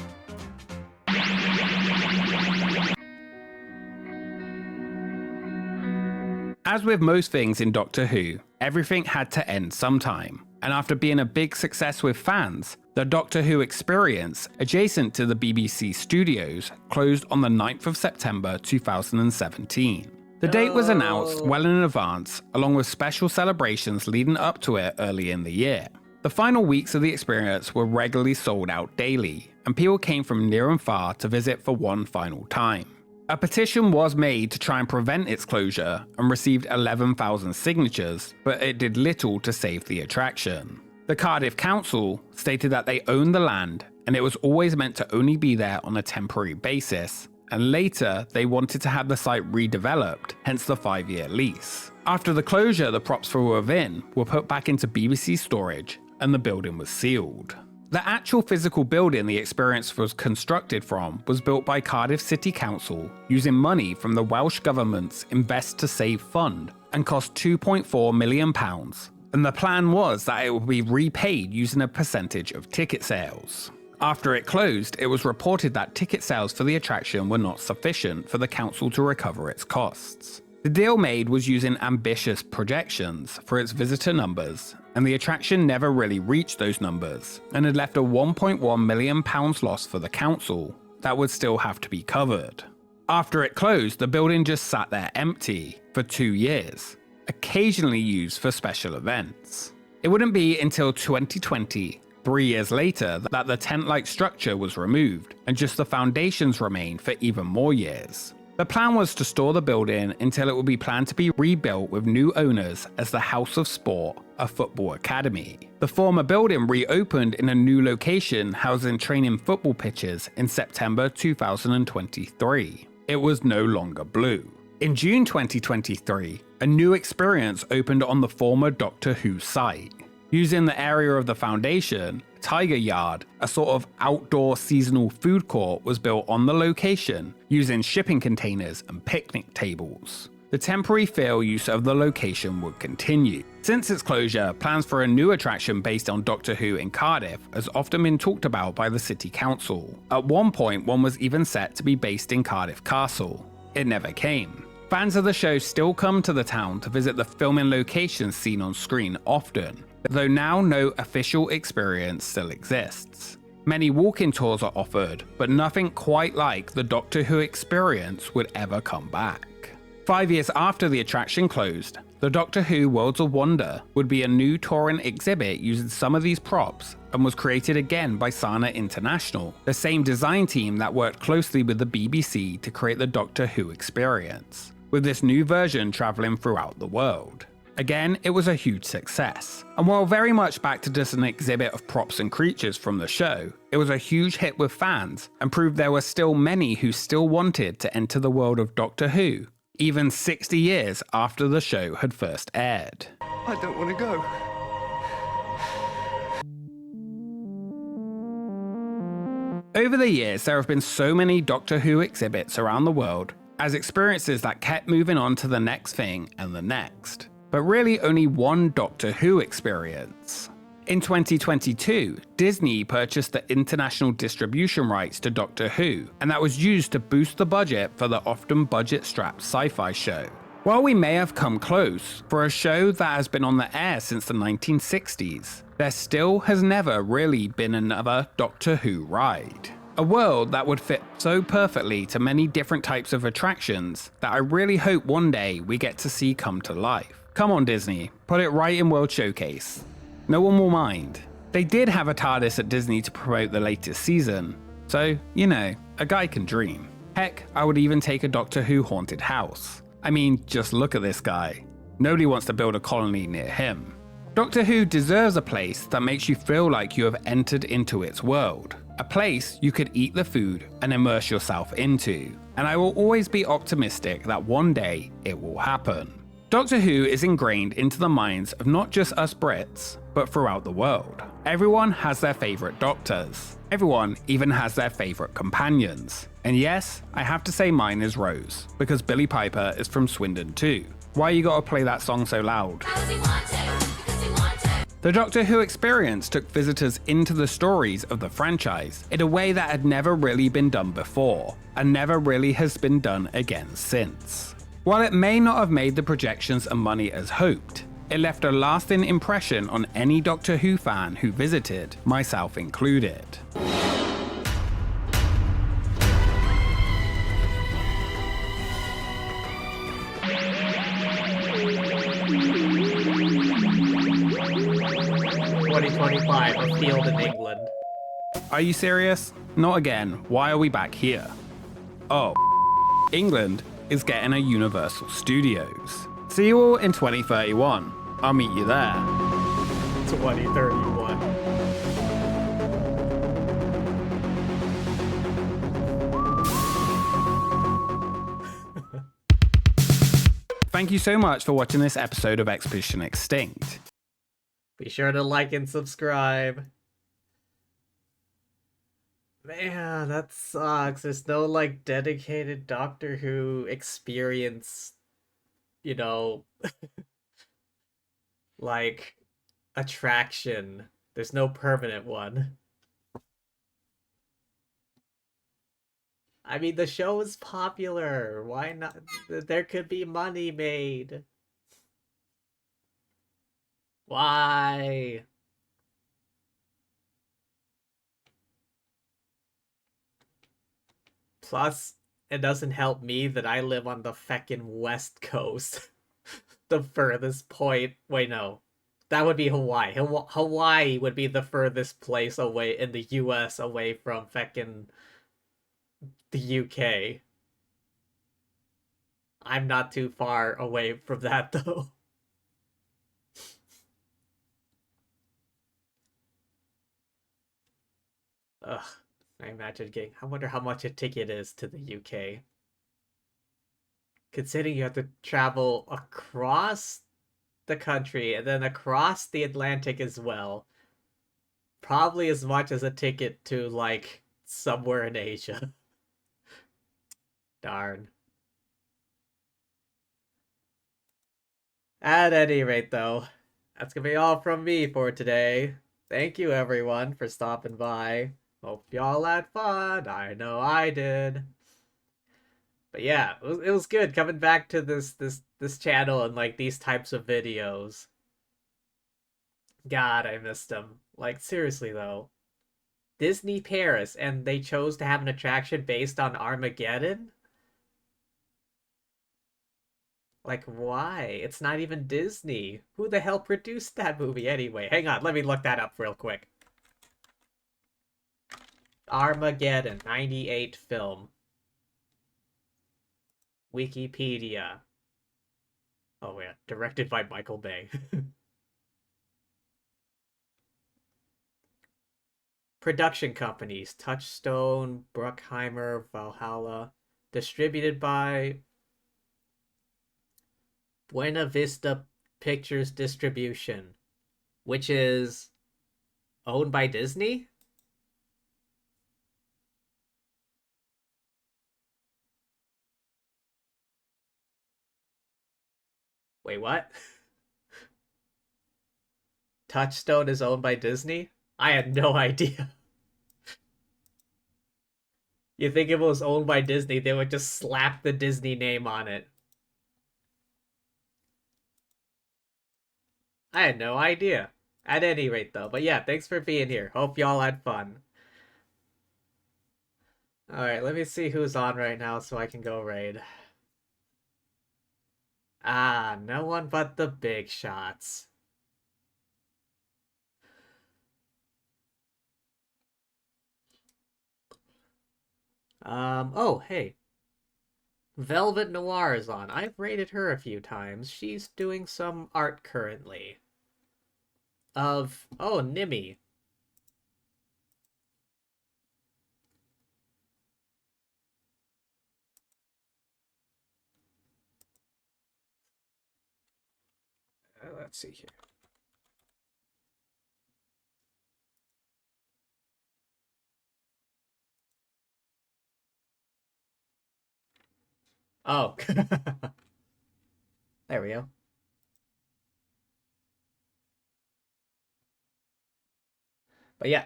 Speaker 2: As with most things in Doctor Who, everything had to end sometime. And after being a big success with fans, the Doctor Who experience, adjacent to the BBC studios, closed on the 9th of September 2017. The date was announced well in advance, along with special celebrations leading up to it early in the year. The final weeks of the experience were regularly sold out daily, and people came from near and far to visit for one final time. A petition was made to try and prevent its closure and received 11,000 signatures, but it did little to save the attraction. The Cardiff Council stated that they owned the land and it was always meant to only be there on a temporary basis, and later they wanted to have the site redeveloped, hence the 5-year lease. After the closure, the props from within were put back into BBC storage and the building was sealed. The actual physical building the experience was constructed from was built by Cardiff City Council using money from the Welsh Government's Invest to Save fund and cost £2.4 million, and the plan was that it would be repaid using a percentage of ticket sales. After it closed, it was reported that ticket sales for the attraction were not sufficient for the council to recover its costs. The deal made was using ambitious projections for its visitor numbers, and the attraction never really reached those numbers, and had left a £1.1 million loss for the council that would still have to be covered. After it closed, the building just sat there empty for 2 years, occasionally used for special events. It wouldn't be until 2020, 3 years later, that the tent-like structure was removed, and just the foundations remained for even more years. The plan was to store the building until it would be planned to be rebuilt with new owners as the House of Sport, a football academy. The former building reopened in a new location housing training football pitches in September 2023. It was no longer blue. In June 2023, a new experience opened on the former Doctor Who site. Using the area of the foundation, Tiger Yard, a sort of outdoor seasonal food court, was built on the location, using shipping containers and picnic tables. The temporary fail use of the location would continue. Since its closure, plans for a new attraction based on Doctor Who in Cardiff has often been talked about by the City Council. At one point, one was even set to be based in Cardiff Castle. It never came. Fans of the show still come to the town to visit the filming locations seen on screen often, though now no official experience still exists. Many walk-in tours are offered, but nothing quite like the Doctor Who experience would ever come back. 5 years after the attraction closed, the Doctor Who Worlds of Wonder would be a new touring exhibit using some of these props and was created again by Sana International, the same design team that worked closely with the BBC to create the Doctor Who experience, with this new version travelling throughout the world. Again, it was a huge success, and while very much back to just an exhibit of props and creatures from the show, it was a huge hit with fans and proved there were still many who still wanted to enter the world of Doctor Who, even 60 years after the show had first aired.
Speaker 5: I don't want to go.
Speaker 2: Over the years, there have been so many Doctor Who exhibits around the world as experiences that kept moving on to the next thing and the next, but really only one Doctor Who experience. In 2022, Disney purchased the international distribution rights to Doctor Who, and that was used to boost the budget for the often budget-strapped sci-fi show. While we may have come close, for a show that has been on the air since the 1960s, there still has never really been another Doctor Who ride. A world that would fit so perfectly to many different types of attractions that I really hope one day we get to see come to life. Come on Disney, put it right in World Showcase. No one will mind. They did have a TARDIS at Disney to promote the latest season, so, you know, a guy can dream. Heck, I would even take a Doctor Who haunted house. I mean, just look at this guy. Nobody wants to build a colony near him. Doctor Who deserves a place that makes you feel like you have entered into its world. A place you could eat the food and immerse yourself into. And I will always be optimistic that one day it will happen. Doctor Who is ingrained into the minds of not just us Brits, but throughout the world. Everyone has their favourite doctors. Everyone even has their favourite companions. And yes, I have to say mine is Rose, because Billie Piper is from Swindon too. Why you gotta play that song so loud? The Doctor Who experience took visitors into the stories of the franchise in a way that had never really been done before, and never really has been done again since. While it may not have made the projections and money as hoped, it left a lasting impression on any Doctor Who fan who visited, myself included.
Speaker 1: A field in England.
Speaker 2: Are you serious? Not again. Why are we back here? Oh, England is getting a Universal Studios. See you all in 2031. I'll meet you there.
Speaker 1: 2031.
Speaker 2: Thank you so much for watching this episode of Expedition Extinct.
Speaker 1: Be sure to like and subscribe. Man, that sucks. There's no, like, dedicated Doctor Who experience, you know, like, attraction. There's no permanent one. I mean, the show is popular. Why not? There could be money made. Why? Plus, it doesn't help me that I live on the feckin' West Coast. The furthest point. Wait, no. That would be Hawaii. Hawaii would be the furthest place away in the US away from feckin' the UK. I'm not too far away from that, though. Ugh, I imagine getting... I wonder how much a ticket is to the UK. Considering you have to travel across the country and then across the Atlantic as well. Probably as much as a ticket to, like, somewhere in Asia. Darn. At any rate, though, that's gonna be all from me for today. Thank you, everyone, for stopping by. Hope y'all had fun. I know I did. But yeah, it was good coming back to this channel and, like, these types of videos. God, I missed them. Like, seriously, though. Disney Paris, and they chose to have an attraction based on Armageddon? Like, why? It's not even Disney. Who the hell produced that movie anyway? Hang on, let me look that up real quick. Armageddon, 98 film. Wikipedia. Oh yeah, directed by Michael Bay. Production companies: Touchstone, Bruckheimer, Valhalla. Distributed by Buena Vista Pictures Distribution, which is owned by Disney? Wait, what? Touchstone is owned by Disney? I had no idea. You think if it was owned by Disney, they would just slap the Disney name on it. I had no idea. At any rate, though. But yeah, thanks for being here. Hope y'all had fun. Alright, let me see who's on right now so I can go raid. Ah, no one but the big shots. Oh, hey. Velvet Noir is on. I've rated her a few times. She's doing some art currently. Of, oh, Nimmy. Let's see here. Oh. There we go. But yeah,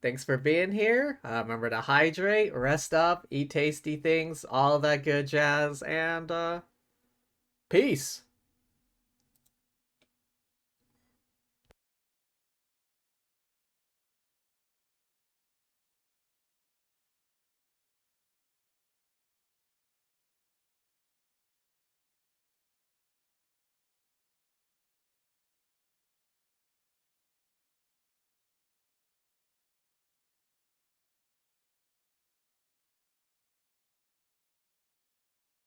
Speaker 1: thanks for being here. Remember to hydrate, rest up, eat tasty things, all that good jazz, and peace.